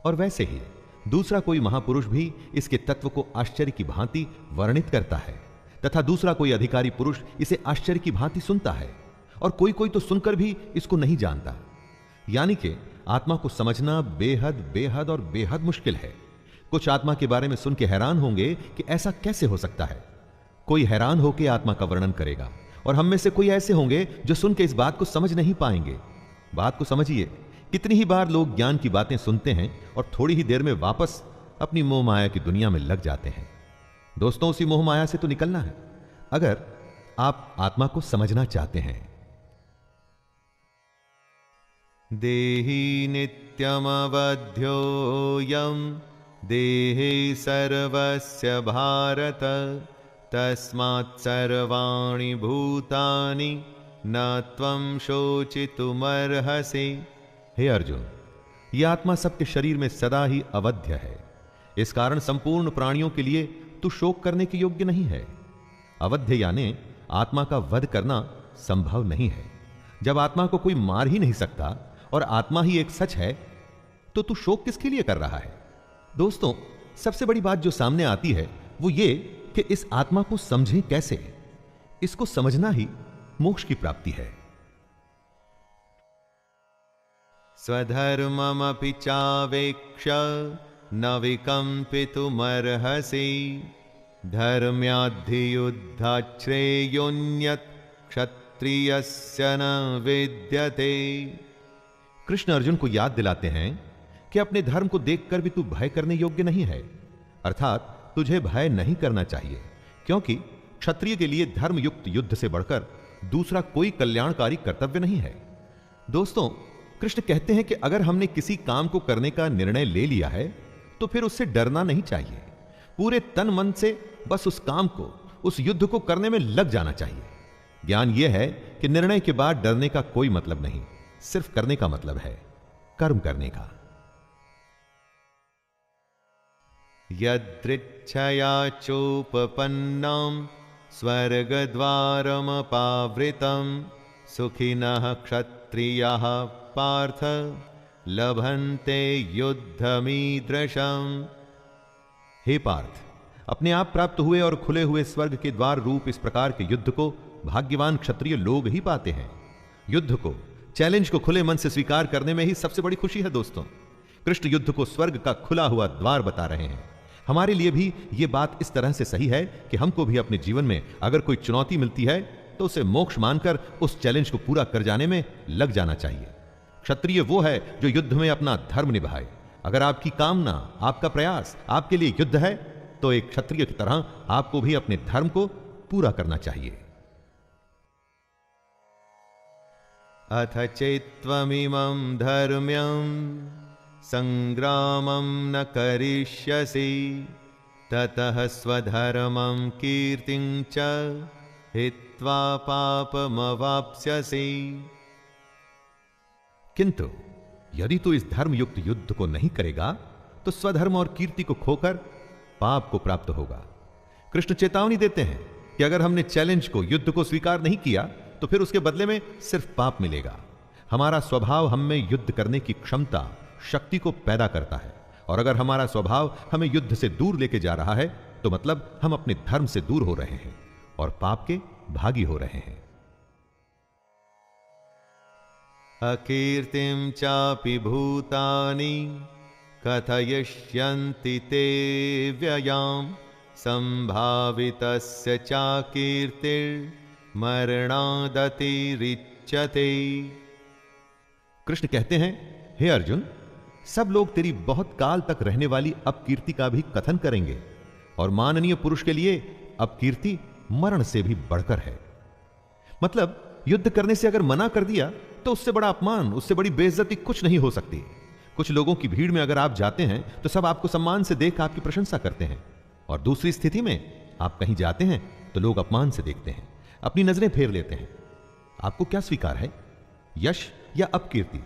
Speaker 1: और वैसे ही दूसरा कोई महापुरुष भी इसके तत्व को आश्चर्य की भांति वर्णित करता है, तथा दूसरा कोई अधिकारी पुरुष इसे आश्चर्य की भांति सुनता है, और कोई कोई तो सुनकर भी इसको नहीं जानता। यानी कि आत्मा को समझना बेहद बेहद और बेहद मुश्किल है। कुछ आत्मा के बारे में सुन के हैरान होंगे कि ऐसा कैसे हो सकता है। कोई हैरान होकर आत्मा का वर्णन करेगा, और हम में से कोई ऐसे होंगे जो सुन के इस बात को समझ नहीं पाएंगे। बात को समझिए, कितनी ही बार लोग ज्ञान की बातें सुनते हैं और थोड़ी ही देर में वापस अपनी मोह माया की दुनिया में लग जाते हैं। दोस्तों, उसी मोह माया से तो निकलना है अगर आप आत्मा को समझना चाहते हैं।
Speaker 2: देहि नित्यमवध्योऽयं देहे सर्वस्य भारत तस्मात् सर्वाणि भूतानि न त्वं शोचितुमर्हसि।
Speaker 1: हे अर्जुन, यह आत्मा सबके शरीर में सदा ही अवध्य है। इस कारण संपूर्ण प्राणियों के लिए तू शोक करने के योग्य नहीं है। अवध्य यानी आत्मा का वध करना संभव नहीं है। जब आत्मा को कोई मार ही नहीं सकता और आत्मा ही एक सच है, तो तू शोक किसके लिए कर रहा है? दोस्तों, सबसे बड़ी बात जो सामने आती है वो ये कि इस आत्मा को समझें कैसे। इसको समझना ही मोक्ष की प्राप्ति है।
Speaker 2: स्वधर्ममपि चावेक्ष्य न विकम्पितुमर्हसि धर्म्याद्धियुद्धाच्छ्रेयोऽन्यत् क्षत्रियस्य न विद्यते।
Speaker 1: कृष्ण अर्जुन को याद दिलाते हैं कि अपने धर्म को देखकर भी तू भय करने योग्य नहीं है, अर्थात तुझे भय नहीं करना चाहिए, क्योंकि क्षत्रिय के लिए धर्म युक्त युद्ध से बढ़कर दूसरा कोई कल्याणकारी कर्तव्य नहीं है। दोस्तों, कृष्ण कहते हैं कि अगर हमने किसी काम को करने का निर्णय ले लिया है तो फिर उससे डरना नहीं चाहिए। पूरे तन मन से बस उस काम को, उस युद्ध को करने में लग जाना चाहिए। ज्ञान यह है कि निर्णय के बाद डरने का कोई मतलब नहीं, सिर्फ करने का मतलब है, कर्म करने का।
Speaker 2: यदृच्छया चोपपन्नं स्वर्गद्वारमपावृतं सुखिनः क्षत्रियाः पार्थ लभन्ते युद्धमीदृशम्।
Speaker 1: हे पार्थ, अपने आप प्राप्त हुए और खुले हुए स्वर्ग के द्वार रूप इस प्रकार के युद्ध को भाग्यवान क्षत्रिय लोग ही पाते हैं। युद्ध को, चैलेंज को खुले मन से स्वीकार करने में ही सबसे बड़ी खुशी है। दोस्तों, कृष्ण युद्ध को स्वर्ग का खुला हुआ द्वार बता रहे हैं। हमारे लिए भी यह बात इस तरह से सही है कि हमको भी अपने जीवन में अगर कोई चुनौती मिलती है तो उसे मोक्ष मानकर उस चैलेंज को पूरा कर जाने में लग जाना चाहिए। क्षत्रिय वो है जो युद्ध में अपना धर्म निभाए। अगर आपकी कामना, आपका प्रयास आपके लिए युद्ध है तो एक क्षत्रिय की तरह आपको भी अपने धर्म को पूरा करना चाहिए।
Speaker 2: अथ चैत्त्वमिमं धर्म्यं संग्रामं न करिष्यसि ततः स्वधर्मं कीर्तिं च हित्वा पापमवाप्स्यसि।
Speaker 1: किंतु यदि तू इस धर्म युक्त युद्ध को नहीं करेगा तो स्वधर्म और कीर्ति को खोकर पाप को प्राप्त होगा। कृष्ण चेतावनी देते हैं कि अगर हमने चैलेंज को, युद्ध को स्वीकार नहीं किया तो फिर उसके बदले में सिर्फ पाप मिलेगा। हमारा स्वभाव हम में युद्ध करने की क्षमता, शक्ति को पैदा करता है, और अगर हमारा स्वभाव हमें युद्ध से दूर लेके जा रहा है तो मतलब हम अपने धर्म से दूर हो रहे हैं और पाप के भागी हो रहे हैं।
Speaker 2: अकीर्तिं चापि भूतानि कथयिष्यन्ति ते व्ययां संभावितस्य चाकीर्तिर्मरणादतिरिच्यते।
Speaker 1: कृष्ण कहते हैं, हे अर्जुन, सब लोग तेरी बहुत काल तक रहने वाली अपकीर्ति का भी कथन करेंगे, और माननीय पुरुष के लिए अपकीर्ति मरण से भी बढ़कर है। मतलब युद्ध करने से अगर मना कर दिया तो उससे बड़ा अपमान, उससे बड़ी बेइज्जती कुछ नहीं हो सकती। कुछ लोगों की भीड़ में अगर आप जाते हैं तो सब आपको सम्मान से देख आपकी प्रशंसा करते हैं, और दूसरी स्थिति में आप कहीं जाते हैं तो लोग अपमान से देखते हैं, अपनी नजरें फेर लेते हैं। आपको क्या स्वीकार है, यश या अपकीर्ति,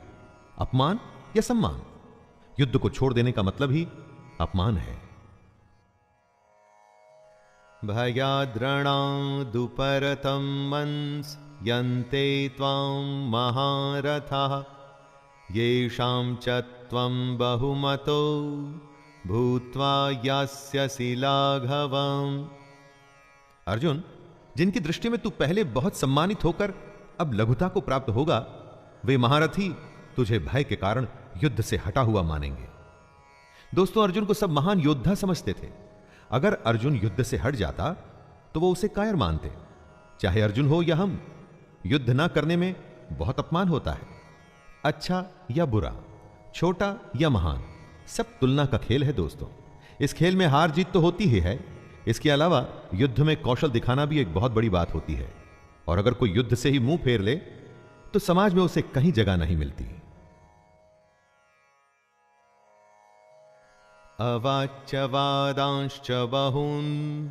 Speaker 1: अपमान या सम्मान? युद्ध को छोड़ देने का मतलब ही अपमान है।
Speaker 2: भयाद्रणादुपरतं मंस यन्ते त्वां महारथाः येषां च त्वं बहुमतो भूत्वा यास्यसि लाघवम्।
Speaker 1: अर्जुन, जिनकी दृष्टि में तू पहले बहुत सम्मानित होकर अब लघुता को प्राप्त होगा, वे महारथी तुझे भय के कारण युद्ध से हटा हुआ मानेंगे। दोस्तों, अर्जुन को सब महान योद्धा समझते थे। अगर अर्जुन युद्ध से हट जाता तो वो उसे कायर मानते। चाहे अर्जुन हो या हम, युद्ध ना करने में बहुत अपमान होता है। अच्छा या बुरा, छोटा या महान, सब तुलना का खेल है दोस्तों। इस खेल में हार जीत तो होती ही है, इसके अलावा युद्ध में कौशल दिखाना भी एक बहुत बड़ी बात होती है। और अगर कोई युद्ध से ही मुंह फेर ले तो समाज में उसे कहीं जगह नहीं मिलती।
Speaker 2: अवाच्य वादांश्च बहून्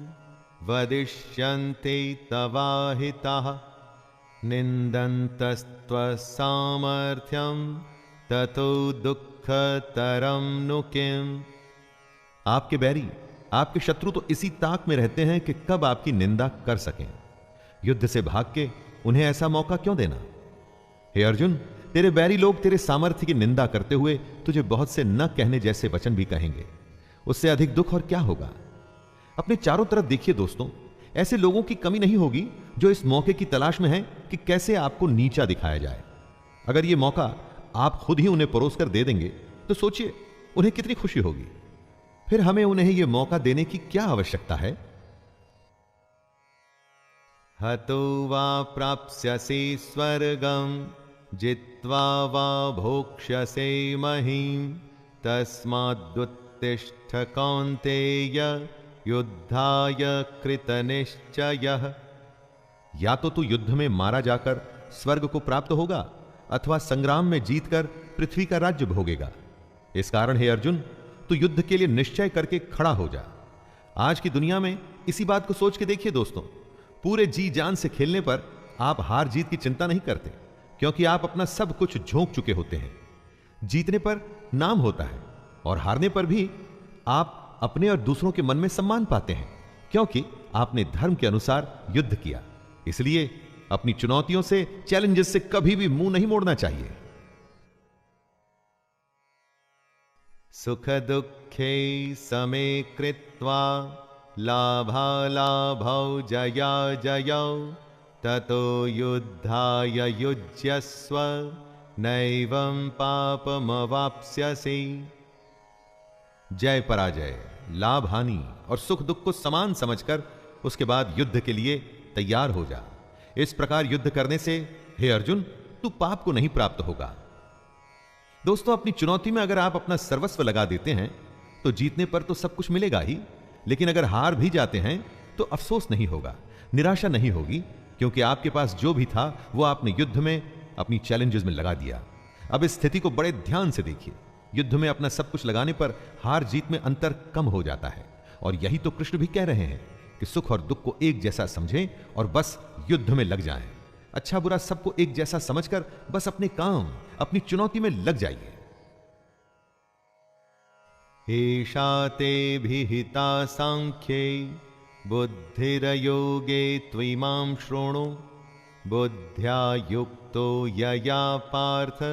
Speaker 2: वदिष्यन्ते तवाहिताः निन्दन्तस्त्व सामर्थ्यं ततो दुःखतरं नु किम्।
Speaker 1: आपके बैरी, आपके शत्रु तो इसी ताक में रहते हैं कि कब आपकी निंदा कर सकें। युद्ध से भाग के उन्हें ऐसा मौका क्यों देना। हे अर्जुन, तेरे बैरी लोग तेरे सामर्थ्य की निंदा करते हुए तुझे बहुत से न कहने जैसे वचन भी कहेंगे। उससे अधिक दुख और क्या होगा। अपने चारों तरफ देखिए दोस्तों, ऐसे लोगों की कमी नहीं होगी जो इस मौके की तलाश में हैं कि कैसे आपको नीचा दिखाया जाए। अगर यह मौका आप खुद ही उन्हें परोस कर दे देंगे तो सोचिए उन्हें कितनी खुशी होगी। फिर हमें उन्हें यह मौका देने की क्या आवश्यकता है।
Speaker 2: हतो वा प्राप्स्यसि स्वर्गं जित्वा वा भोक्ष्यसे महीम् तस्मादुत्तिष्ठ कौन्तेय युद्धाय कृतनिश्चयः।
Speaker 1: या तो तू युद्ध में मारा जाकर स्वर्ग को प्राप्त होगा अथवा संग्राम में जीतकर पृथ्वी का राज्य भोगेगा। इस कारण हे अर्जुन, तू युद्ध के लिए निश्चय करके खड़ा हो जा। आज की दुनिया में इसी बात को सोच के देखिए दोस्तों, पूरे जी जान से खेलने पर आप हार जीत की चिंता नहीं करते, क्योंकि आप अपना सब कुछ झोंक चुके होते हैं। जीतने पर नाम होता है और हारने पर भी आप अपने और दूसरों के मन में सम्मान पाते हैं, क्योंकि आपने धर्म के अनुसार युद्ध किया। इसलिए अपनी चुनौतियों से, चैलेंजेस से कभी भी मुंह नहीं मोड़ना चाहिए।
Speaker 2: सुख दुःखे समे कृत्वा लाभालाभौ जया जयौ ततो युद्धाय युज्यस्व नैवं पापमवाप्स्यसि।
Speaker 1: जय पराजय, लाभ हानि और सुख दुख को समान समझकर उसके बाद युद्ध के लिए तैयार हो जा। इस प्रकार युद्ध करने से हे अर्जुन, तू पाप को नहीं प्राप्त होगा। दोस्तों, अपनी चुनौती में अगर आप अपना सर्वस्व लगा देते हैं तो जीतने पर तो सब कुछ मिलेगा ही, लेकिन अगर हार भी जाते हैं तो अफसोस नहीं होगा, निराशा नहीं होगी, क्योंकि आपके पास जो भी था वो आपने युद्ध में अपनी चैलेंजेस में लगा दिया। अब इस स्थिति को बड़े ध्यान से देखिए। युद्ध में अपना सब कुछ लगाने पर हार जीत में अंतर कम हो जाता है। और यही तो कृष्ण भी कह रहे हैं कि सुख और दुख को एक जैसा समझें और बस युद्ध में लग जाएं। अच्छा बुरा सबको एक जैसा समझकर बस अपने काम, अपनी चुनौती में लग जाइए।
Speaker 2: एषा ते विहिता सांख्ये बुद्धिर्योगे त्विमां शृणु बुद्ध्या युक्तो यया पार्थ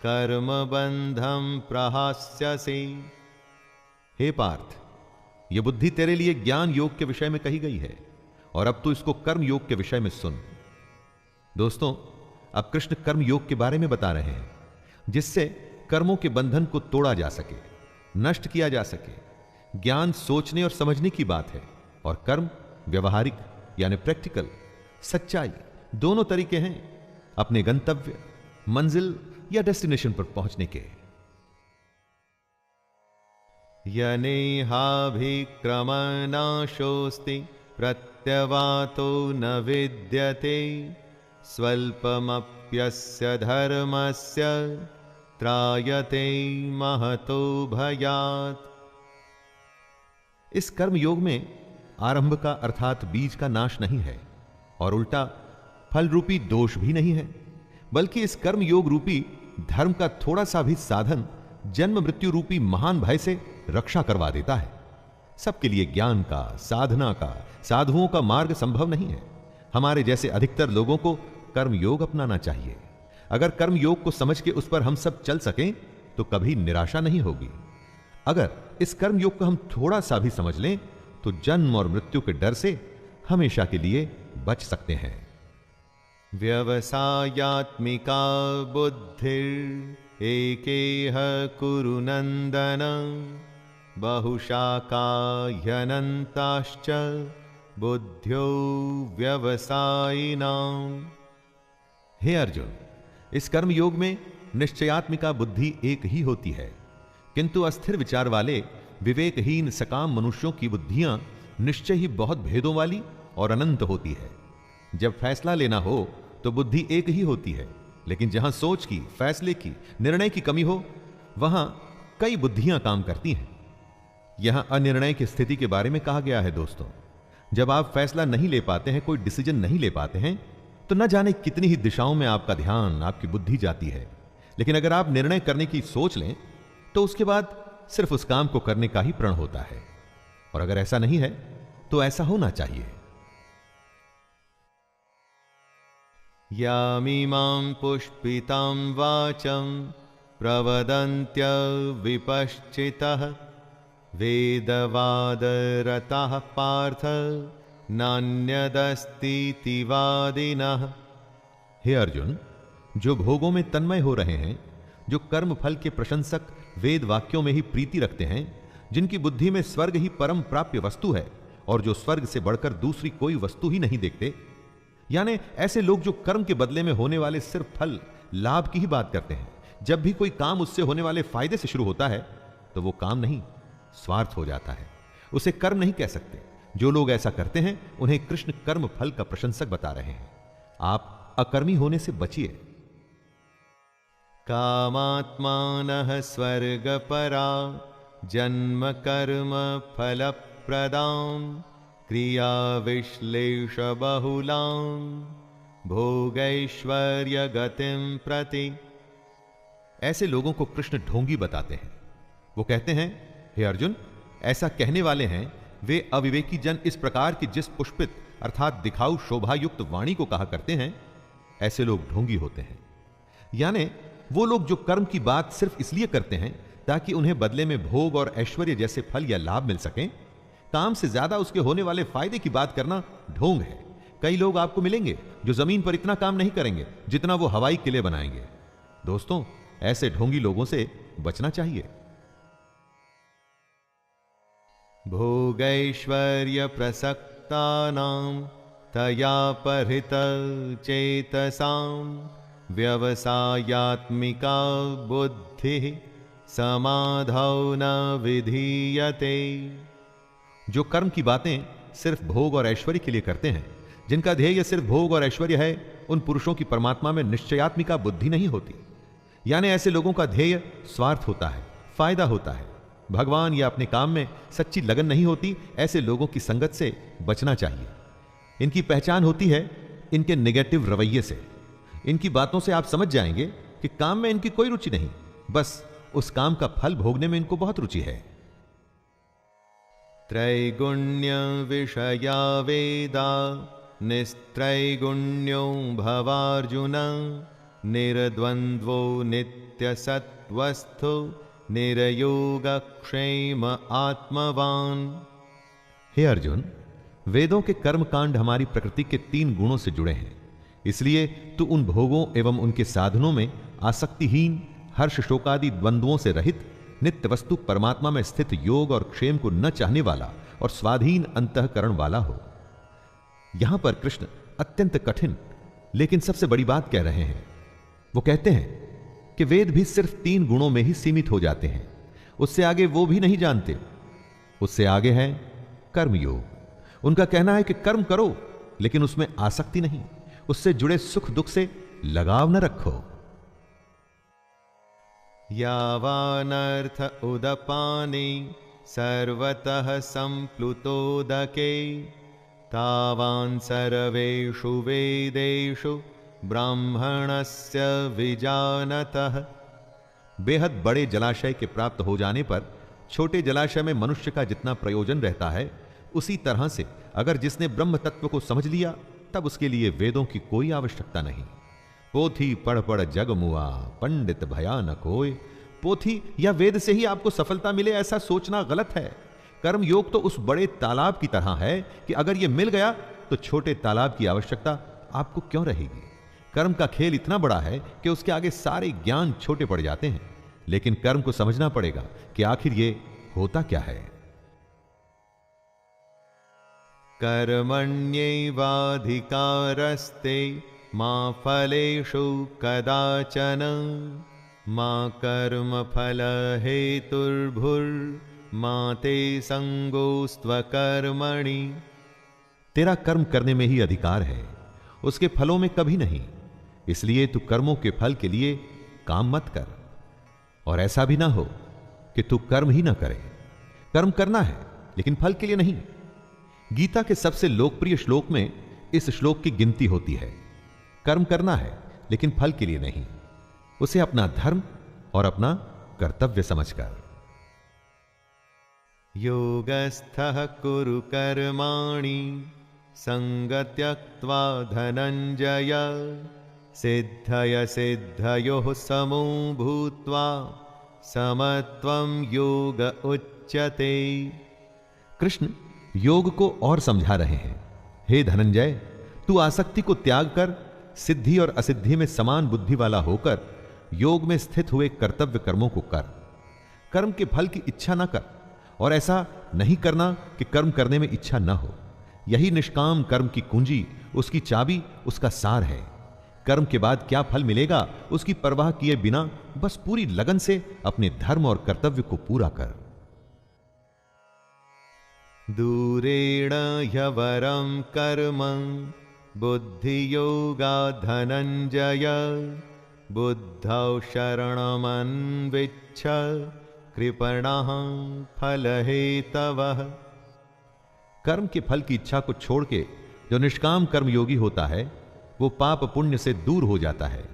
Speaker 2: कर्मबंधं प्रहास्यसि।
Speaker 1: हे पार्थ, यह बुद्धि तेरे लिए ज्ञान योग के विषय में कही गई है और अब तू इसको कर्म योग के विषय में सुन। दोस्तों, अब कृष्ण कर्म योग के बारे में बता रहे हैं, जिससे कर्मों के बंधन को तोड़ा जा सके, नष्ट किया जा सके। ज्ञान सोचने और समझने की बात है और कर्म व्यवहारिक यानी प्रैक्टिकल, सच्चाई, दोनों तरीके हैं अपने गंतव्य, मंजिल या डेस्टिनेशन पर पहुंचने के।
Speaker 2: यनेहाभिक्रमनाशोस्ति प्रत्यवातो न विद्यते स्वल्पमप्यस्य धर्मस्य त्रायते महतो भयात्।
Speaker 1: इस कर्म योग में आरंभ का अर्थात बीज का नाश नहीं है और उल्टा फल रूपी दोष भी नहीं है, बल्कि इस कर्म योग रूपी धर्म का थोड़ा सा भी साधन जन्म मृत्यु रूपी महान भय से रक्षा करवा देता है। सबके लिए ज्ञान का, साधना का, साधुओं का मार्ग संभव नहीं है। हमारे जैसे अधिकतर लोगों को कर्म योग अपनाना चाहिए। अगर कर्म योग को समझ के उस पर हम सब चल सकें तो कभी निराशा नहीं होगी। अगर इस कर्म योग को हम थोड़ा सा भी समझ लें तो जन्म और मृत्यु के डर से हमेशा के लिए बच सकते हैं।
Speaker 2: व्यवसायात्मिका बुद्धिर एकेह कुरु नंदन बहुशाखाह्यनन्ताश्च बुद्ध्यो व्यवसायिनाम्।
Speaker 1: हे अर्जुन, इस कर्म योग में निश्चयात्मिका बुद्धि एक ही होती है, किंतु अस्थिर विचार वाले विवेकहीन सकाम मनुष्यों की बुद्धियां निश्चय ही बहुत भेदों वाली और अनंत होती है। जब फैसला लेना हो तो बुद्धि एक ही होती है, लेकिन जहां सोच की, फैसले की, निर्णय की कमी हो वहां कई बुद्धियां काम करती हैं। यहां अनिर्णय की स्थिति के बारे में कहा गया है। दोस्तों, जब आप फैसला नहीं ले पाते हैं, कोई डिसीजन नहीं ले पाते हैं, तो न जाने कितनी ही दिशाओं में आपका ध्यान, आपकी बुद्धि जाती है। लेकिन अगर आप निर्णय करने की सोच लें तो उसके बाद सिर्फ उस काम को करने का ही प्रण होता है। और अगर ऐसा नहीं है तो ऐसा होना चाहिए।
Speaker 2: यामिमां पुष्पितां वाचं प्रवदन्त्य विपश्चितः वेदवादरताः पार्थ नान्यदस्तीति वादिनः।
Speaker 1: हे अर्जुन, जो भोगों में तन्मय हो रहे हैं, जो कर्म फल के प्रशंसक वेद वाक्यों में ही प्रीति रखते हैं, जिनकी बुद्धि में स्वर्ग ही परम प्राप्य वस्तु है और जो स्वर्ग से बढ़कर दूसरी कोई वस्तु ही नहीं देखते, यानी ऐसे लोग जो कर्म के बदले में होने वाले सिर्फ फल, लाभ की ही बात करते हैं। जब भी कोई काम उससे होने वाले फायदे से शुरू होता है तो वो काम नहीं, स्वार्थ हो जाता है, उसे कर्म नहीं कह सकते। जो लोग ऐसा करते हैं उन्हें कृष्ण कर्म फल का प्रशंसक बता रहे हैं। आप अकर्मी होने से बचिए।
Speaker 2: कामात्मानः स्वर्गपरा जन्म कर्म फलप्रदां क्रिया विश्लेष बहुलां भोगैश्वर्य गतिं प्रति।
Speaker 1: ऐसे लोगों को कृष्ण ढोंगी बताते हैं। वो कहते हैं, हे अर्जुन, ऐसा कहने वाले हैं वे अविवेकी जन इस प्रकार की जिस पुष्पित अर्थात दिखाऊ शोभायुक्त वाणी को कहा करते हैं, ऐसे लोग ढोंगी होते हैं। यानी वो लोग जो कर्म की बात सिर्फ इसलिए करते हैं ताकि उन्हें बदले में भोग और ऐश्वर्य जैसे फल या लाभ मिल सकें, काम से ज्यादा उसके होने वाले फायदे की बात करना ढोंग है। कई लोग आपको मिलेंगे जो जमीन पर इतना काम नहीं करेंगे जितना वो हवाई किले बनाएंगे। दोस्तों, ऐसे ढोंगी लोगों से बचना चाहिए।
Speaker 2: भोगैश्वर्य प्रसक्तानां तया परित चेतसां व्यवसायात्मिका बुद्धिः समाधौ न विधीयते।
Speaker 1: जो कर्म की बातें सिर्फ भोग और ऐश्वर्य के लिए करते हैं, जिनका ध्येय सिर्फ भोग और ऐश्वर्य है, उन पुरुषों की परमात्मा में निश्चयात्मिका बुद्धि नहीं होती। यानी ऐसे लोगों का ध्येय स्वार्थ होता है, फायदा होता है, भगवान या अपने काम में सच्ची लगन नहीं होती। ऐसे लोगों की संगत से बचना चाहिए। इनकी पहचान होती है इनके नेगेटिव रवैये से। इनकी बातों से आप समझ जाएंगे कि काम में इनकी कोई रुचि नहीं, बस उस काम का फल भोगने में इनको बहुत रुचि है।
Speaker 2: त्रैगुण्य विषया वेदा निस्त्रैगुण्यो भवार्जुन निर्द्वन्द्वो नित्यसत्वस्थो निर्योगक्षेम आत्मवान।
Speaker 1: हे अर्जुन, वेदों के कर्म कांड हमारी प्रकृति के 3 गुणों से जुड़े हैं। इसलिए तू उन भोगों एवं उनके साधनों में आसक्तिहीन, हर्ष शोकादि द्वंद्वों से रहित, नित्य वस्तु परमात्मा में स्थित योग और क्षेम को न चाहने वाला और स्वाधीन अंतःकरण वाला हो। यहां पर कृष्ण अत्यंत कठिन लेकिन सबसे बड़ी बात कह रहे हैं। वो कहते हैं कि वेद भी सिर्फ 3 गुणों में ही सीमित हो जाते हैं, उससे आगे वो भी नहीं जानते। उससे आगे है कर्मयोग। उनका कहना है कि कर्म करो लेकिन उसमें आसक्ति नहीं, उससे जुड़े सुख दुख से लगाव न रखो।
Speaker 2: यावानर्थ उदपाने सर्वतः संप्लुतोदके तावान् सर्वेषु वेदेषु ब्राह्मणस्य विजानतः।
Speaker 1: बेहद बड़े जलाशय के प्राप्त हो जाने पर छोटे जलाशय में मनुष्य का जितना प्रयोजन रहता है, उसी तरह से अगर जिसने ब्रह्म तत्व को समझ लिया तब उसके लिए वेदों की कोई आवश्यकता नहीं। पोथी पढ़ पढ़ जग मुआ पंडित भया न कोय। पोथी या वेद से ही आपको सफलता मिले ऐसा सोचना गलत है। कर्म योग तो उस बड़े तालाब की तरह है कि अगर यह मिल गया तो छोटे तालाब की आवश्यकता आपको क्यों रहेगी। कर्म का खेल इतना बड़ा है कि उसके आगे सारे ज्ञान छोटे पड़ जाते हैं, लेकिन कर्म को समझना पड़ेगा कि आखिर ये होता क्या है।
Speaker 2: कर्मण्यैवाधिकारस्ते मा फलेषु कदाचन मा कर्मफल हेतुर्भुर्मा ते संगोस्त्वकर्मणि।
Speaker 1: तेरा कर्म करने में ही अधिकार है, उसके फलों में कभी नहीं। इसलिए तू कर्मों के फल के लिए काम मत कर, और ऐसा भी ना हो कि तू कर्म ही ना करे। कर्म करना है लेकिन फल के लिए नहीं। गीता के सबसे लोकप्रिय श्लोक में इस श्लोक की गिनती होती है। कर्म करना है लेकिन फल के लिए नहीं, उसे अपना धर्म और अपना कर्तव्य समझकर।
Speaker 2: योगस्थः कुरु कर्माणि संगत्यक्त्वा धनंजय सिद्धय सिद्धयोः समो भूत्वा समत्वं योग उच्यते।
Speaker 1: कृष्ण योग को और समझा रहे हैं। हे धनंजय, तू आसक्ति को त्याग कर सिद्धि और असिद्धि में समान बुद्धि वाला होकर योग में स्थित हुए कर्तव्य कर्मों को कर। कर्म के फल की इच्छा न कर, और ऐसा नहीं करना कि कर्म करने में इच्छा न हो। यही निष्काम कर्म की कुंजी, उसकी चाबी, उसका सार है। कर्म के बाद क्या फल मिलेगा उसकी परवाह किए बिना बस पूरी लगन से अपने धर्म और कर्तव्य को पूरा कर।
Speaker 2: दूरेण ह्यवरं कर्म बुद्धियोगा धनंजय बुद्धौ शरणमन्विच्छ कृपणः फलहेतवः।
Speaker 1: कर्म के फल की इच्छा को छोड़ के जो निष्काम कर्म योगी होता है वो पाप पुण्य से दूर हो जाता है।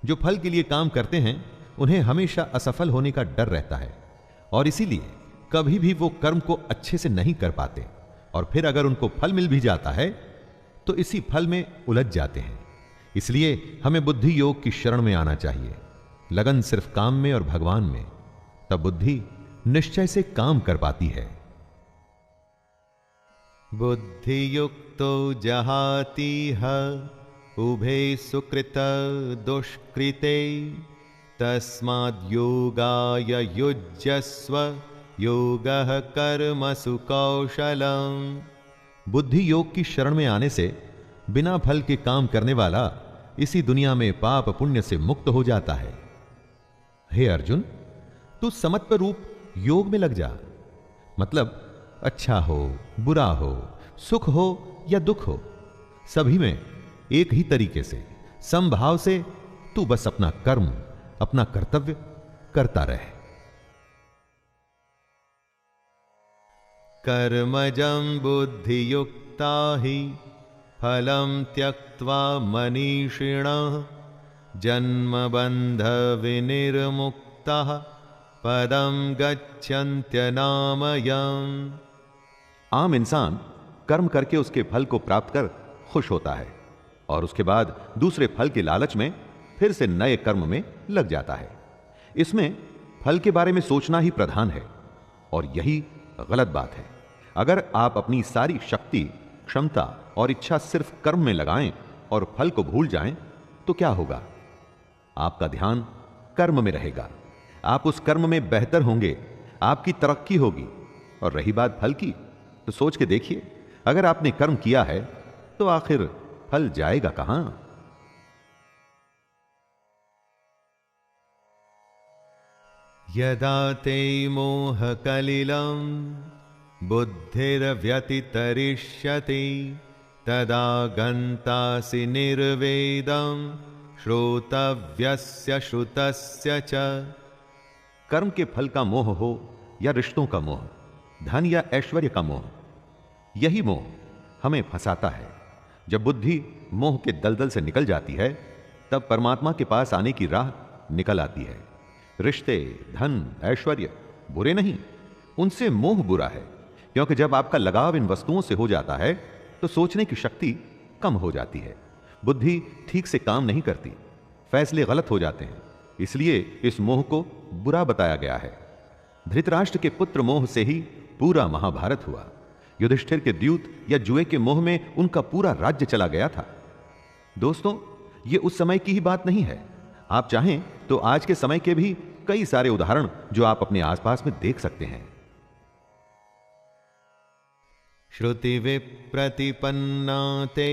Speaker 1: जो फल के लिए काम करते हैं उन्हें हमेशा असफल होने का डर रहता है, और इसीलिए कभी भी वो कर्म को अच्छे से नहीं कर पाते, और फिर अगर उनको फल मिल भी जाता है तो इसी फल में उलझ जाते हैं। इसलिए हमें बुद्धि योग की शरण में आना चाहिए, लगन सिर्फ काम में और भगवान में। तब बुद्धि निश्चय से काम कर पाती है।
Speaker 2: बुद्धियुक्तो जहातीह उभे सुकृत दुष्कृते तस्माद्योगाय युज्यस्व योगः कर्मसु कौशलम्।
Speaker 1: बुद्धि योग की शरण में आने से बिना फल के काम करने वाला इसी दुनिया में पाप पुण्य से मुक्त हो जाता है। हे अर्जुन, तू समत्व रूप योग में लग जा। मतलब अच्छा हो बुरा हो, सुख हो या दुख हो, सभी में एक ही तरीके से समभाव से तू बस अपना कर्म, अपना कर्तव्य करता रहे।
Speaker 2: कर्मजं बुद्धियुक्ता हि फलं त्यक्त्वा मनीषिणः जन्मबन्ध विनिर्मुक्तः पदं गच्छन्त्यनामयम्।
Speaker 1: आम इंसान कर्म करके उसके फल को प्राप्त कर खुश होता है, और उसके बाद दूसरे फल के लालच में फिर से नए कर्म में लग जाता है। इसमें फल के बारे में सोचना ही प्रधान है, और यही गलत बात है। अगर आप अपनी सारी शक्ति, क्षमता और इच्छा सिर्फ कर्म में लगाएं और फल को भूल जाएं, तो क्या होगा? आपका ध्यान कर्म में रहेगा, आप उस कर्म में बेहतर होंगे, आपकी तरक्की होगी। और रही बात फल की, तो सोच के देखिए, अगर आपने कर्म किया है तो आखिर फल जाएगा कहां?
Speaker 2: यदा ते मोहकलिलं बुद्धिर्व्यतितरिष्यति तदा गन्तासि निर्वेदं श्रोतव्यस्य श्रुतस्य च।
Speaker 1: कर्म के फल का मोह हो या रिश्तों का मोह, धन या ऐश्वर्य का मोह, यही मोह हमें फंसाता है। जब बुद्धि मोह के दलदल से निकल जाती है, तब परमात्मा के पास आने की राह निकल आती है। रिश्ते, धन, ऐश्वर्य बुरे नहीं, उनसे मोह बुरा है, क्योंकि जब आपका लगाव इन वस्तुओं से हो जाता है तो सोचने की शक्ति कम हो जाती है, बुद्धि ठीक से काम नहीं करती, फैसले गलत हो जाते हैं। इसलिए इस मोह को बुरा बताया गया है। धृतराष्ट्र के पुत्र मोह से ही पूरा महाभारत हुआ। युधिष्ठिर के द्यूत या जुए के मोह में उनका पूरा राज्य चला गया था। दोस्तों, ये उस समय की ही बात नहीं है। आप चाहें तो आज के समय के भी कई सारे उदाहरण जो आप अपने आसपास में देख सकते हैं।
Speaker 2: श्रुति विप्रतिपन्ना ते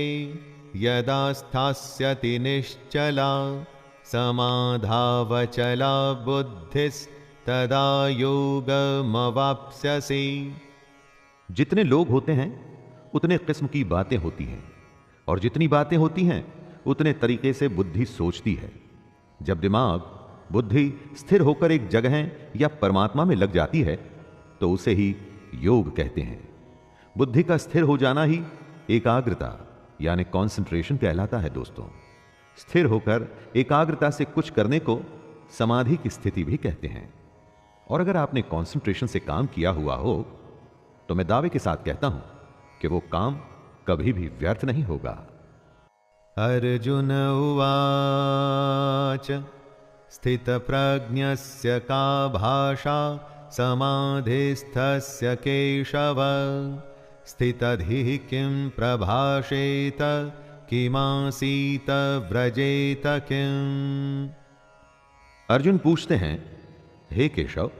Speaker 2: यदा स्थास्यति निश्चला समाधावचला बुद्धिस्तदा योगमवाप्स्यसि।
Speaker 1: जितने लोग होते हैं उतने किस्म की बातें होती हैं, और जितनी बातें होती हैं उतने तरीके से बुद्धि सोचती है। जब दिमाग, बुद्धि स्थिर होकर एक जगह या परमात्मा में लग जाती है तो उसे ही योग कहते हैं। बुद्धि का स्थिर हो जाना ही एकाग्रता यानी कंसंट्रेशन कहलाता है दोस्तों। स्थिर होकर एकाग्रता से कुछ करने को समाधि की स्थिति भी कहते हैं। और अगर आपने कंसंट्रेशन से काम किया हुआ हो तो मैं दावे के साथ कहता हूं कि वो काम कभी भी व्यर्थ नहीं होगा।
Speaker 2: अर्जुन उवाच स्थितप्रज्ञस्य का भाषा समाधिस्थस्य केशव स्थितधिः किं प्रभाषेत किमासीत व्रजेत किम्।
Speaker 1: अर्जुन पूछते हैं, हे केशव,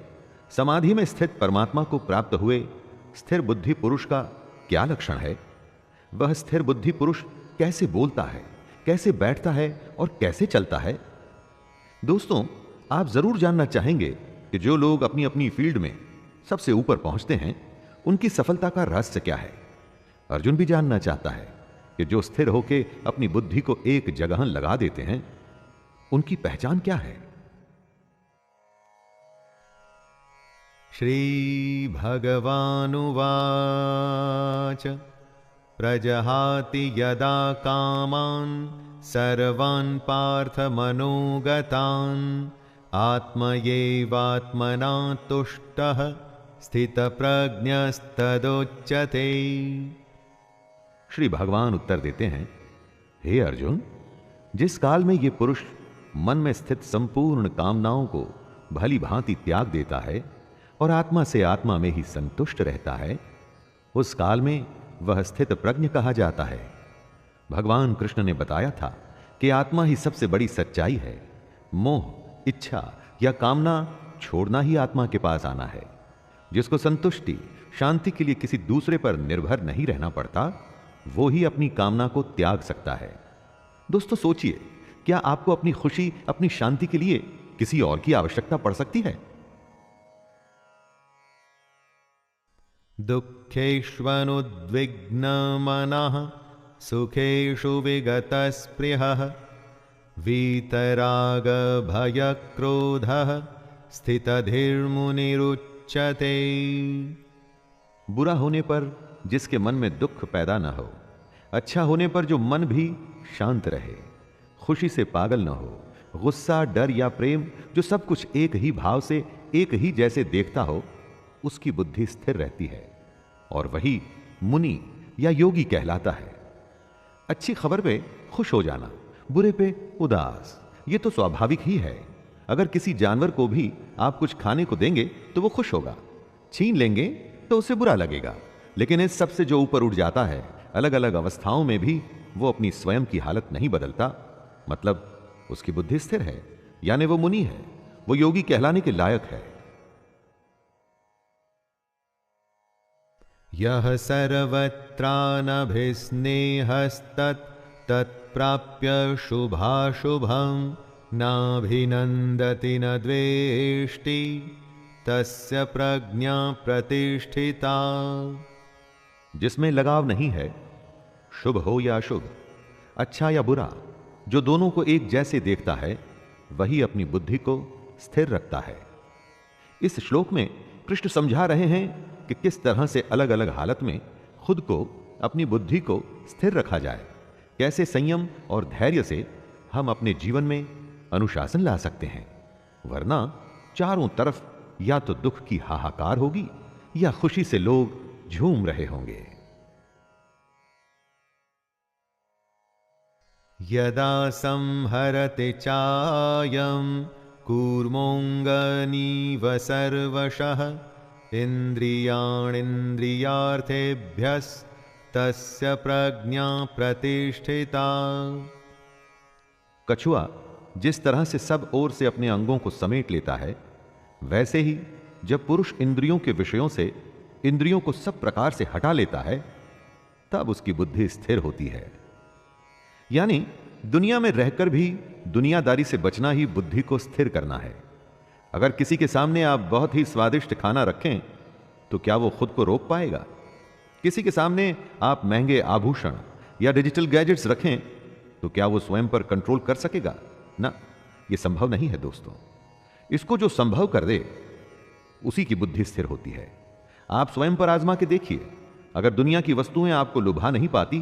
Speaker 1: समाधि में स्थित परमात्मा को प्राप्त हुए स्थिर बुद्धि पुरुष का क्या लक्षण है? वह स्थिर बुद्धि पुरुष कैसे बोलता है, कैसे बैठता है और कैसे चलता है? दोस्तों, आप जरूर जानना चाहेंगे कि जो लोग अपनी अपनी फील्ड में सबसे ऊपर पहुंचते हैं उनकी सफलता का रहस्य क्या है। अर्जुन भी जानना चाहता है कि जो स्थिर होकर अपनी बुद्धि को एक जगह लगा देते हैं उनकी पहचान क्या है।
Speaker 2: श्री भगवानुवाच प्रजहाति यदा कामान् सर्वान् पार्थ मनोगतान् आत्मयैवात्मना तुष्टः स्थितप्रज्ञस्तदोच्यते।
Speaker 1: श्री भगवान उत्तर देते हैं, हे अर्जुन, जिस काल में ये पुरुष मन में स्थित संपूर्ण कामनाओं को भली भांति त्याग देता है और आत्मा से आत्मा में ही संतुष्ट रहता है, उस काल में वह स्थित प्रज्ञ कहा जाता है। भगवान कृष्ण ने बताया था कि आत्मा ही सबसे बड़ी सच्चाई है। मोह, इच्छा या कामना छोड़ना ही आत्मा के पास आना है। जिसको संतुष्टि, शांति के लिए किसी दूसरे पर निर्भर नहीं रहना पड़ता, वो ही अपनी कामना को त्याग सकता है। दोस्तों सोचिए, क्या आपको अपनी खुशी, अपनी शांति के लिए किसी और की आवश्यकता पड़ सकती है?
Speaker 2: दुःखेष्वनुद्विग्नमनः सुखेषु विगतस्पृहः वीतरागभयक्रोधः स्थितधीर्मुनिरुच्यते।
Speaker 1: बुरा होने पर जिसके मन में दुख पैदा न हो, अच्छा होने पर जो मन भी शांत रहे, खुशी से पागल न हो, गुस्सा, डर या प्रेम जो सब कुछ एक ही भाव से एक ही जैसे देखता हो, उसकी बुद्धि स्थिर रहती है और वही मुनि या योगी कहलाता है। अच्छी खबर पे खुश हो जाना, बुरे पे उदास, ये तो स्वाभाविक ही है। अगर किसी जानवर को भी आप कुछ खाने को देंगे तो वो खुश होगा, छीन लेंगे तो उसे बुरा लगेगा। लेकिन इस सब से जो ऊपर उठ जाता है, अलग अलग अवस्थाओं में भी वो अपनी स्वयं की हालत नहीं बदलता, मतलब उसकी बुद्धि स्थिर है, यानी वो मुनि है, वो योगी कहलाने के लायक है।
Speaker 2: यह सर्वत्रानभिस्नेहस्तत् तत्प्राप्य शुभाशुभं नाभिनन्दति न द्वेष्टि तस्य प्रज्ञा प्रतिष्ठिता।
Speaker 1: जिसमें लगाव नहीं है, शुभ हो या अशुभ, अच्छा या बुरा, जो दोनों को एक जैसे देखता है, वही अपनी बुद्धि को स्थिर रखता है। इस श्लोक में कृष्ण समझा रहे हैं कि किस तरह से अलग अलग हालत में खुद को, अपनी बुद्धि को स्थिर रखा जाए, कैसे संयम और धैर्य से हम अपने जीवन में अनुशासन ला सकते हैं। वरना चारों तरफ या तो दुख की हाहाकार होगी या खुशी से लोग झूम रहे होंगे।
Speaker 2: यदा संहरति चायं कूर्मोऽङ्गनीव सर्वशः इन्द्रियाणीन्द्रियार्थेभ्यस्तस्य प्रज्ञा प्रतिष्ठिता।
Speaker 1: कछुआ जिस तरह से सब ओर से अपने अंगों को समेट लेता है, वैसे ही जब पुरुष इंद्रियों के विषयों से इंद्रियों को सब प्रकार से हटा लेता है, तब उसकी बुद्धि स्थिर होती है। यानी दुनिया में रहकर भी दुनियादारी से बचना ही बुद्धि को स्थिर करना है। अगर किसी के सामने आप बहुत ही स्वादिष्ट खाना रखें तो क्या वो खुद को रोक पाएगा? किसी के सामने आप महंगे आभूषण या डिजिटल गैजेट्स रखें तो क्या वो स्वयं पर कंट्रोल कर सकेगा? ना, ये संभव नहीं है दोस्तों। इसको जो संभव कर दे उसी की बुद्धि स्थिर होती है। आप स्वयं पर आजमा के देखिए, अगर दुनिया की वस्तुएं आपको लुभा नहीं पाती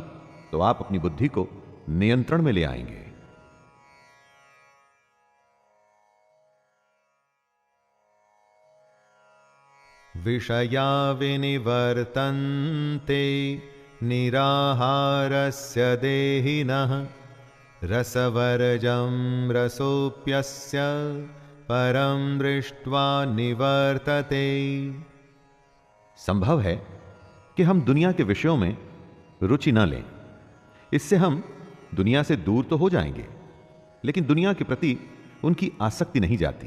Speaker 1: तो आप अपनी बुद्धि को नियंत्रण में ले आएंगे।
Speaker 2: विषया विनिवर्तन्ते निराहारस्य देहिनः रसवर्जं रसोऽप्यस्य परं दृष्ट्वा निवर्तते।
Speaker 1: संभव है कि हम दुनिया के विषयों में रुचि न लें, इससे हम दुनिया से दूर तो हो जाएंगे, लेकिन दुनिया के प्रति उनकी आसक्ति नहीं जाती।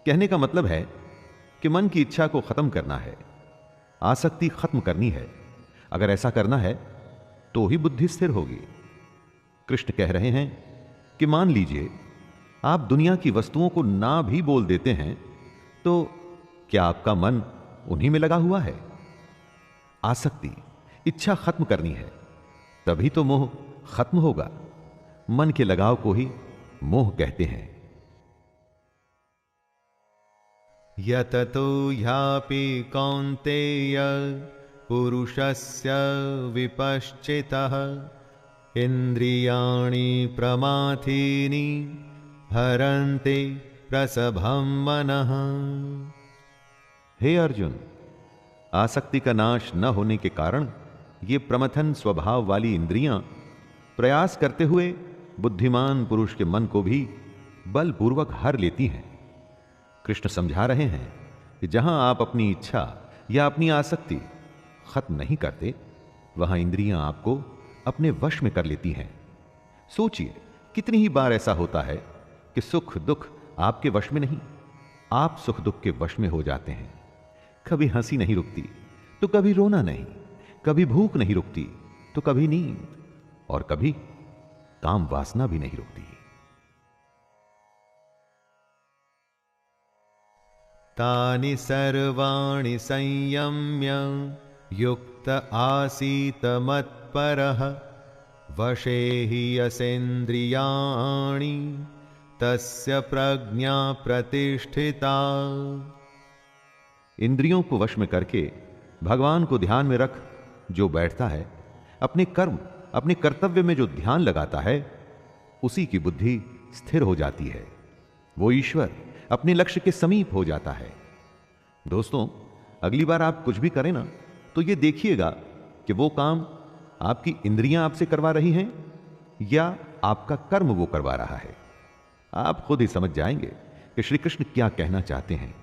Speaker 1: कहने का मतलब है कि मन की इच्छा को खत्म करना है, आसक्ति खत्म करनी है। अगर ऐसा करना है तो ही बुद्धि स्थिर होगी। कृष्ण कह रहे हैं कि मान लीजिए आप दुनिया की वस्तुओं को ना भी बोल देते हैं, तो क्या आपका मन उन्हीं में लगा हुआ है? आसक्ति, इच्छा खत्म करनी है, तभी तो मोह खत्म होगा। मन के लगाव को ही मोह कहते हैं।
Speaker 2: यततो ह्यापि कौन्तेय पुरुषस्य विपश्चितः इन्द्रियाणि प्रमाथीनि हरन्ते प्रसभं मनः।
Speaker 1: हे अर्जुन, आसक्ति का नाश न होने के कारण ये प्रमथन स्वभाव वाली इंद्रियां प्रयास करते हुए बुद्धिमान पुरुष के मन को भी बलपूर्वक हर लेती हैं। कृष्ण समझा रहे हैं कि जहां आप अपनी इच्छा या अपनी आसक्ति खत्म नहीं करते, वहां इंद्रियां आपको अपने वश में कर लेती हैं। सोचिए, कितनी ही बार ऐसा होता है कि सुख दुख आपके वश में नहीं, आप सुख दुख के वश में हो जाते हैं। कभी हंसी नहीं रुकती तो कभी रोना नहीं, कभी भूख नहीं रुकती तो कभी नींद, और कभी काम वासना भी नहीं रुकती।
Speaker 2: तानि सर्वाणि संयम्य युक्त आसीत मत्परः वशे हि यसेन्द्रियाणि तस्य प्रज्ञा प्रतिष्ठिता।
Speaker 1: इंद्रियों को वश में करके भगवान को ध्यान में रख जो बैठता है, अपने कर्म अपने कर्तव्य में जो ध्यान लगाता है, उसी की बुद्धि स्थिर हो जाती है। वो ईश्वर अपने लक्ष्य के समीप हो जाता है। दोस्तों, अगली बार आप कुछ भी करें ना, तो ये देखिएगा कि वो काम आपकी इंद्रियां आपसे करवा रही हैं या आपका कर्म वो करवा रहा है। आप खुद ही समझ जाएंगे कि श्री कृष्ण क्या कहना चाहते हैं।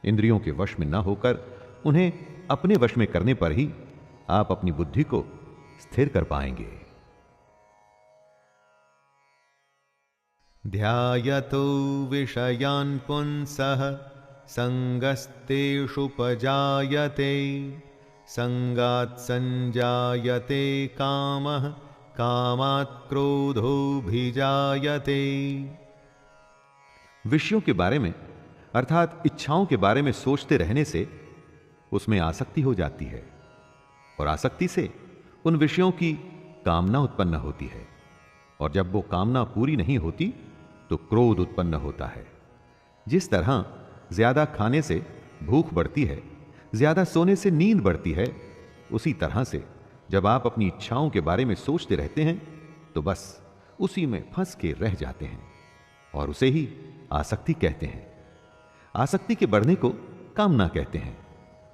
Speaker 1: इंद्रियों के वश में ना होकर उन्हें अपने वश में करने पर ही आप अपनी बुद्धि को स्थिर कर पाएंगे।
Speaker 2: ध्यायतो विषयान् पुंसः संगस्तेषुपजायते संगात् संजायते कामः कामात् क्रोधोऽभिजायते।
Speaker 1: विषयों के बारे में अर्थात इच्छाओं के बारे में सोचते रहने से उसमें आसक्ति हो जाती है, और आसक्ति से उन विषयों की कामना उत्पन्न होती है, और जब वो कामना पूरी नहीं होती तो क्रोध उत्पन्न होता है। जिस तरह ज्यादा खाने से भूख बढ़ती है, ज्यादा सोने से नींद बढ़ती है, उसी तरह से जब आप अपनी इच्छाओं के बारे में सोचते रहते हैं तो बस उसी में फंस के रह जाते हैं, और उसे ही आसक्ति कहते हैं। आसक्ति के बढ़ने को कामना कहते हैं,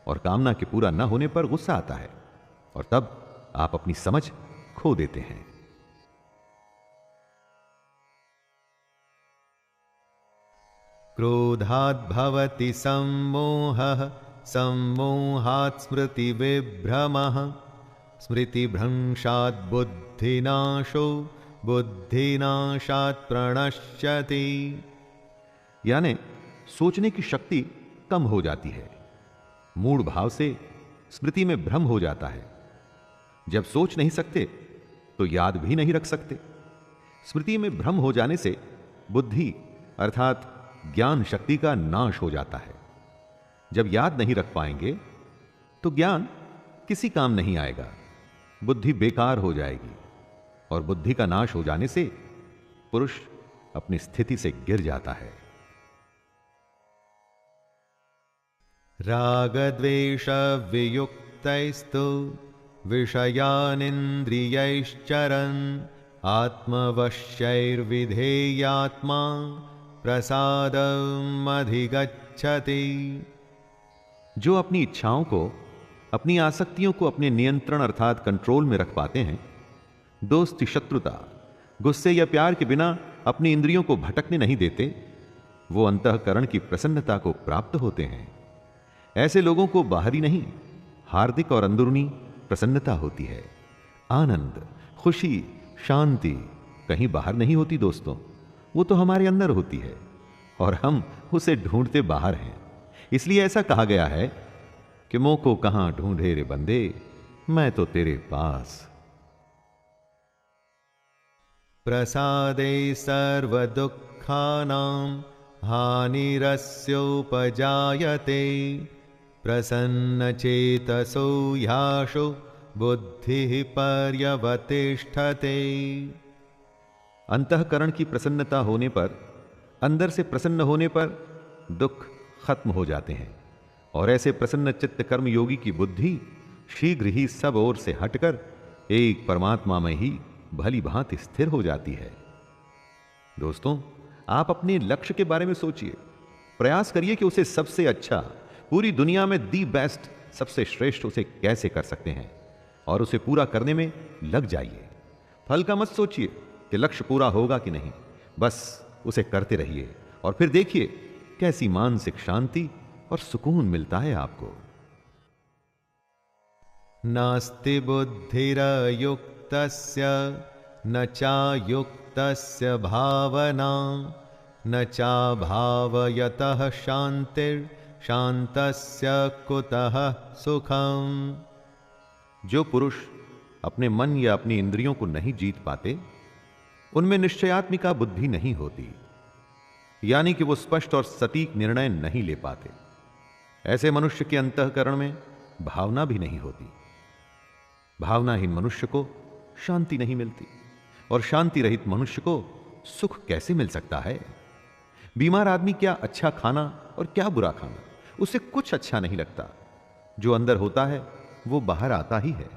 Speaker 1: और कामना के पूरा न होने पर गुस्सा आता है, और तब आप अपनी समझ खो देते हैं।
Speaker 2: क्रोधात् भवति सम्मोहः सम्मोहात् स्मृतिविभ्रमः स्मृतिभ्रंशात् बुद्धिनाशो बुद्धिनाशात् प्रणश्यति।
Speaker 1: यानी सोचने की शक्ति कम हो जाती है। मूढ़ भाव से स्मृति में भ्रम हो जाता है। जब सोच नहीं सकते तो याद भी नहीं रख सकते। स्मृति में भ्रम हो जाने से बुद्धि अर्थात ज्ञान शक्ति का नाश हो जाता है। जब याद नहीं रख पाएंगे तो ज्ञान किसी काम नहीं आएगा, बुद्धि बेकार हो जाएगी और बुद्धि का नाश हो जाने से पुरुष अपनी स्थिति से गिर जाता है।
Speaker 2: रागद्वेष वियुक्तैस्तु विषयानिन्द्रियैश्चरन् आत्मवश्यैर्विधेयात्मा प्रसादम् अधिगच्छति।
Speaker 1: जो अपनी इच्छाओं को, अपनी आसक्तियों को अपने नियंत्रण अर्थात कंट्रोल में रख पाते हैं, दोस्ती, शत्रुता, गुस्से या प्यार के बिना अपनी इंद्रियों को भटकने नहीं देते, वो अंतःकरण की प्रसन्नता को प्राप्त होते हैं। ऐसे लोगों को बाहरी नहीं, हार्दिक और अंदरूनी प्रसन्नता होती है। आनंद, खुशी, शांति कहीं बाहर नहीं होती दोस्तों, वो तो हमारे अंदर होती है और हम उसे ढूंढते बाहर हैं। इसलिए ऐसा कहा गया है कि मोह को कहां ढूंढे रे बंदे, मैं तो तेरे पास।
Speaker 2: प्रसादे सर्वदुःखानां हानिरस्योपजायते प्रसन्नचेतसो ह्याशो बुद्धिः पर्यवतिष्ठते।
Speaker 1: अंतःकरण की प्रसन्नता होने पर, अंदर से प्रसन्न होने पर दुख खत्म हो जाते हैं और ऐसे प्रसन्न चित्त कर्म योगी की बुद्धि शीघ्र ही सब ओर से हटकर एक परमात्मा में ही भली भांति स्थिर हो जाती है। दोस्तों, आप अपने लक्ष्य के बारे में सोचिए, प्रयास करिए कि उसे सबसे अच्छा, पूरी दुनिया में दी बेस्ट, सबसे श्रेष्ठ उसे कैसे कर सकते हैं और उसे पूरा करने में लग जाइए। फल का मत सोचिए कि लक्ष्य पूरा होगा कि नहीं, बस उसे करते रहिए और फिर देखिए कैसी मानसिक शांति और सुकून मिलता है आपको।
Speaker 2: नास्ति बुद्धिरयुक्तस्य न चायुक्तस्य भावना न चाभावयतः शांतिर्शान्तस्य कुतः सुखम्।
Speaker 1: जो पुरुष अपने मन या अपनी इंद्रियों को नहीं जीत पाते, उनमें निश्चयात्मिका बुद्धि नहीं होती, यानी कि वो स्पष्ट और सटीक निर्णय नहीं ले पाते। ऐसे मनुष्य के अंतःकरण में भावना भी नहीं होती। भावनाहीन मनुष्य को शांति नहीं मिलती और शांति रहित मनुष्य को सुख कैसे मिल सकता है। बीमार आदमी क्या अच्छा खाना और क्या बुरा खाना, उसे कुछ अच्छा नहीं लगता। जो अंदर होता है वो बाहर आता ही है।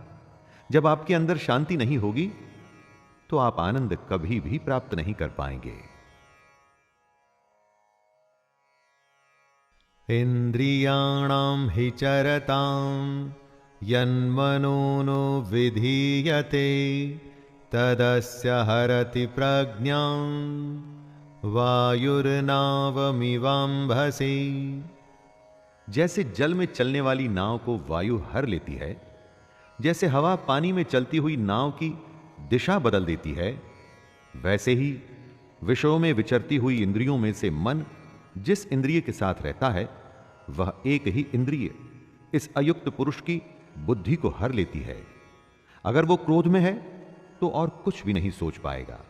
Speaker 1: जब आपके अंदर शांति नहीं होगी तो आप आनंद कभी भी प्राप्त नहीं कर पाएंगे।
Speaker 2: इंद्रियाणां हि चरतां यन्मनोनो विधीयते तदस्य हरति प्रज्ञां वायुर्नावमिवाम्भसि।
Speaker 1: जैसे जल में चलने वाली नाव को वायु हर लेती है, जैसे हवा पानी में चलती हुई नाव की दिशा बदल देती है, वैसे ही विषयों में विचरती हुई इंद्रियों में से मन जिस इंद्रिय के साथ रहता है वह एक ही इंद्रिय इस अयुक्त पुरुष की बुद्धि को हर लेती है। अगर वो क्रोध में है तो और कुछ भी नहीं सोच पाएगा,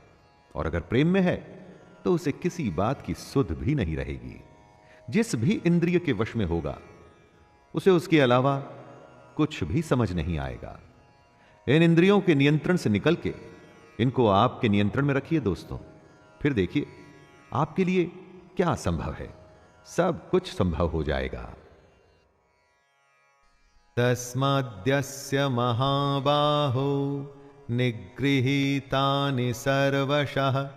Speaker 1: और अगर प्रेम में है तो उसे किसी बात की सुध भी नहीं रहेगी। जिस भी इंद्रिय के वश में होगा उसे उसके अलावा कुछ भी समझ नहीं आएगा। इन इंद्रियों के नियंत्रण से निकल के इनको आपके नियंत्रण में रखिए दोस्तों, फिर देखिए आपके लिए क्या संभव है। सब कुछ संभव हो जाएगा।
Speaker 2: तस्माद्यस्य महाबाहो निगृहीतानि सर्वशः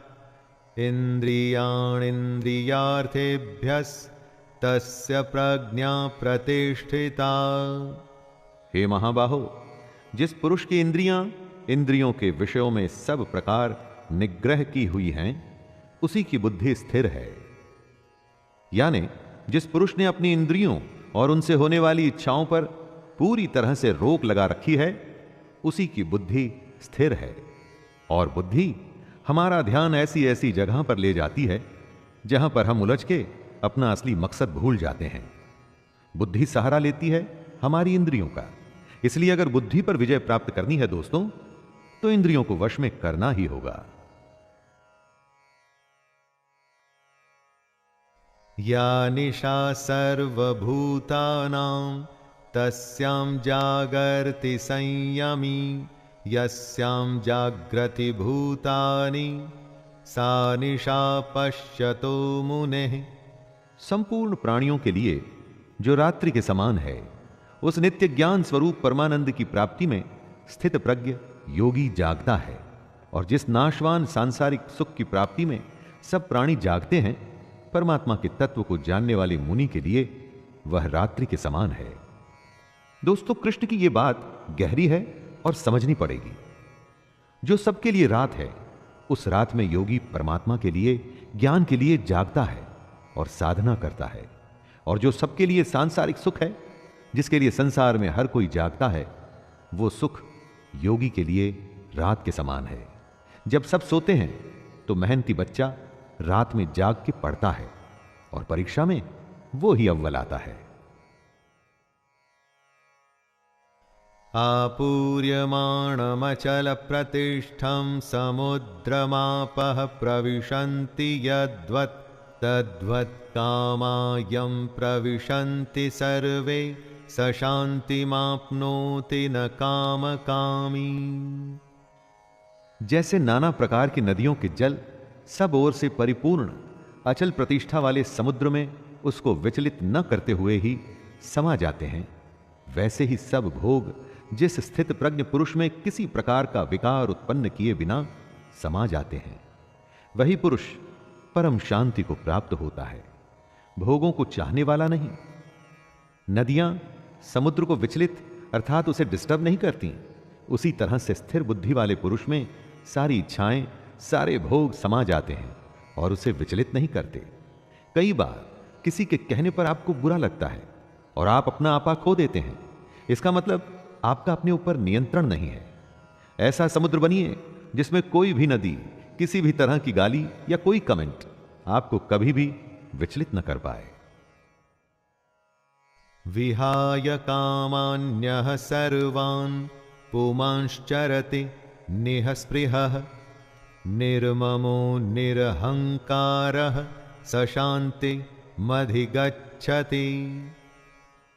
Speaker 2: इंद्रियाणीन्द्रियार्थेभ्यस्तस्य प्रज्ञा प्रतिष्ठिता।
Speaker 1: हे महाबाहो, जिस पुरुष की इंद्रियां इंद्रियों के विषयों में सब प्रकार निग्रह की हुई हैं, उसी की बुद्धि स्थिर है। यानी जिस पुरुष ने अपनी इंद्रियों और उनसे होने वाली इच्छाओं पर पूरी तरह से रोक लगा रखी है, उसी की बुद्धि स्थिर है। और बुद्धि हमारा ध्यान ऐसी ऐसी जगह पर ले जाती है जहां पर हम उलझ के अपना असली मकसद भूल जाते हैं। बुद्धि सहारा लेती है हमारी इंद्रियों का। इसलिए अगर बुद्धि पर विजय प्राप्त करनी है दोस्तों, तो इंद्रियों को वश में करना ही होगा।
Speaker 2: या निशा सर्वभूतानां तस्यां जागर्ति संयमी यस्यां जाग्रति भूतानि सा निशा पश्यतो मुनेः।
Speaker 1: संपूर्ण प्राणियों के लिए जो रात्रि के समान है, उस नित्य ज्ञान स्वरूप परमानंद की प्राप्ति में स्थित प्रज्ञ योगी जागता है। और जिस नाशवान सांसारिक सुख की प्राप्ति में सब प्राणी जागते हैं, परमात्मा के तत्व को जानने वाले मुनि के लिए वह रात्रि के समान है। दोस्तों, कृष्ण की यह बात गहरी है और समझनी पड़ेगी। जो सबके लिए रात है, उस रात में योगी परमात्मा के लिए, ज्ञान के लिए जागता है और साधना करता है। और जो सबके लिए सांसारिक सुख है, जिसके लिए संसार में हर कोई जागता है, वो सुख योगी के लिए रात के समान है। जब सब सोते हैं तो मेहनती बच्चा रात में जाग के पढ़ता है और परीक्षा में वो ही अव्वल आता है।
Speaker 2: आपूर्यमाणमचल प्रतिष्ठं समुद्रमापः प्रविशन्ति यद्वत् तद्वत् कामायं प्रविशन्ति सर्वे स शान्तिमाप्नोति न कामकामी।
Speaker 1: जैसे नाना प्रकार की नदियों के जल सब ओर से परिपूर्ण अचल प्रतिष्ठा वाले समुद्र में उसको विचलित न करते हुए ही समा जाते हैं, वैसे ही सब भोग जिस स्थित प्रज्ञ पुरुष में किसी प्रकार का विकार उत्पन्न किए बिना समा जाते हैं, वही पुरुष परम शांति को प्राप्त होता है। भोगों को चाहने वाला नहीं। नदियां समुद्र को विचलित अर्थात उसे डिस्टर्ब नहीं करती। उसी तरह से स्थिर बुद्धि वाले पुरुष में सारी इच्छाएं, सारे भोग समा जाते हैं और उसे विचलित नहीं करते। कई बार किसी के कहने पर आपको बुरा लगता है और आप अपना आपा खो देते हैं। इसका मतलब आपका अपने ऊपर नियंत्रण नहीं है। ऐसा समुद्र बनिए जिसमें कोई भी नदी किसी भी तरह की गाली या कोई कमेंट आपको कभी भी विचलित न कर पाए।
Speaker 2: विहाय कामान्यः सर्वान् पुमांश्चरति निःस्पृहः निर्ममो निरहंकारः स शान्तिमधिगच्छति।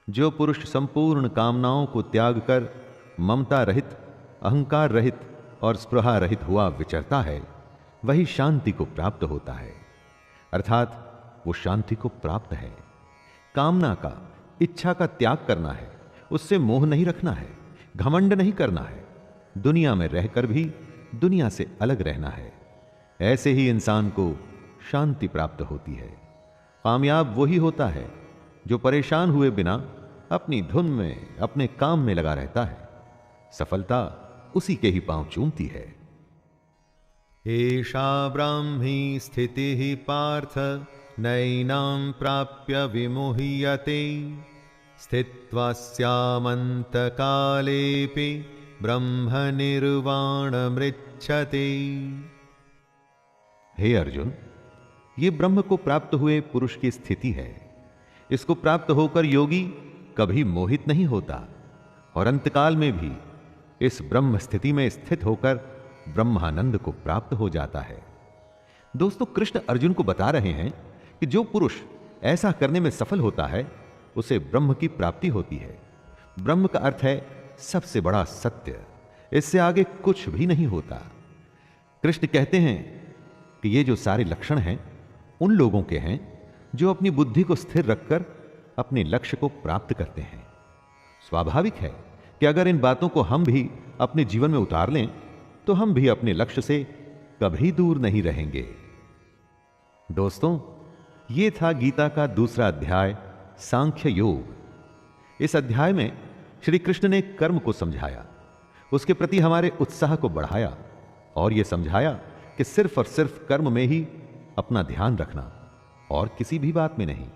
Speaker 1: जो पुरुष संपूर्ण कामनाओं को त्याग कर ममता रहित, अहंकार रहित और स्पृहा रहित हुआ विचरता है, वही शांति को प्राप्त होता है। अर्थात वो शांति को प्राप्त है। कामना का, इच्छा का त्याग करना है, उससे मोह नहीं रखना है, घमंड नहीं करना है, दुनिया में रहकर भी दुनिया से अलग रहना है। ऐसे ही इंसान को शांति प्राप्त होती है। कामयाब वही होता है जो परेशान हुए बिना अपनी धुन में, अपने काम में लगा रहता है। सफलता उसी के ही पांव चूमती है।
Speaker 2: एषा ब्राह्मी स्थितिः पार्थ नैनां प्राप्य विमुह्यते स्थित्वा स्यामन्तकालेऽपि ब्रह्मनिर्वाणमृच्छते।
Speaker 1: हे अर्जुन, ये ब्रह्म को प्राप्त हुए पुरुष की स्थिति है। इसको प्राप्त होकर योगी कभी मोहित नहीं होता और अंतकाल में भी इस ब्रह्म स्थिति में स्थित होकर ब्रह्मानंद को प्राप्त हो जाता है। दोस्तों, कृष्ण अर्जुन को बता रहे हैं कि जो पुरुष ऐसा करने में सफल होता है, उसे ब्रह्म की प्राप्ति होती है। ब्रह्म का अर्थ है सबसे बड़ा सत्य। इससे आगे कुछ भी नहीं होता। कृष्ण कहते हैं कि ये जो सारे लक्षण हैं, उन लोगों के हैं जो अपनी बुद्धि को स्थिर रखकर अपने लक्ष्य को प्राप्त करते हैं। स्वाभाविक है कि अगर इन बातों को हम भी अपने जीवन में उतार लें, तो हम भी अपने लक्ष्य से कभी दूर नहीं रहेंगे। दोस्तों, यह था गीता का दूसरा अध्याय, सांख्य योग। इस अध्याय में श्री कृष्ण ने कर्म को समझाया, उसके प्रति हमारे उत्साह को बढ़ाया और यह समझाया कि सिर्फ और सिर्फ कर्म में ही अपना ध्यान रखना और किसी भी बात में नहीं।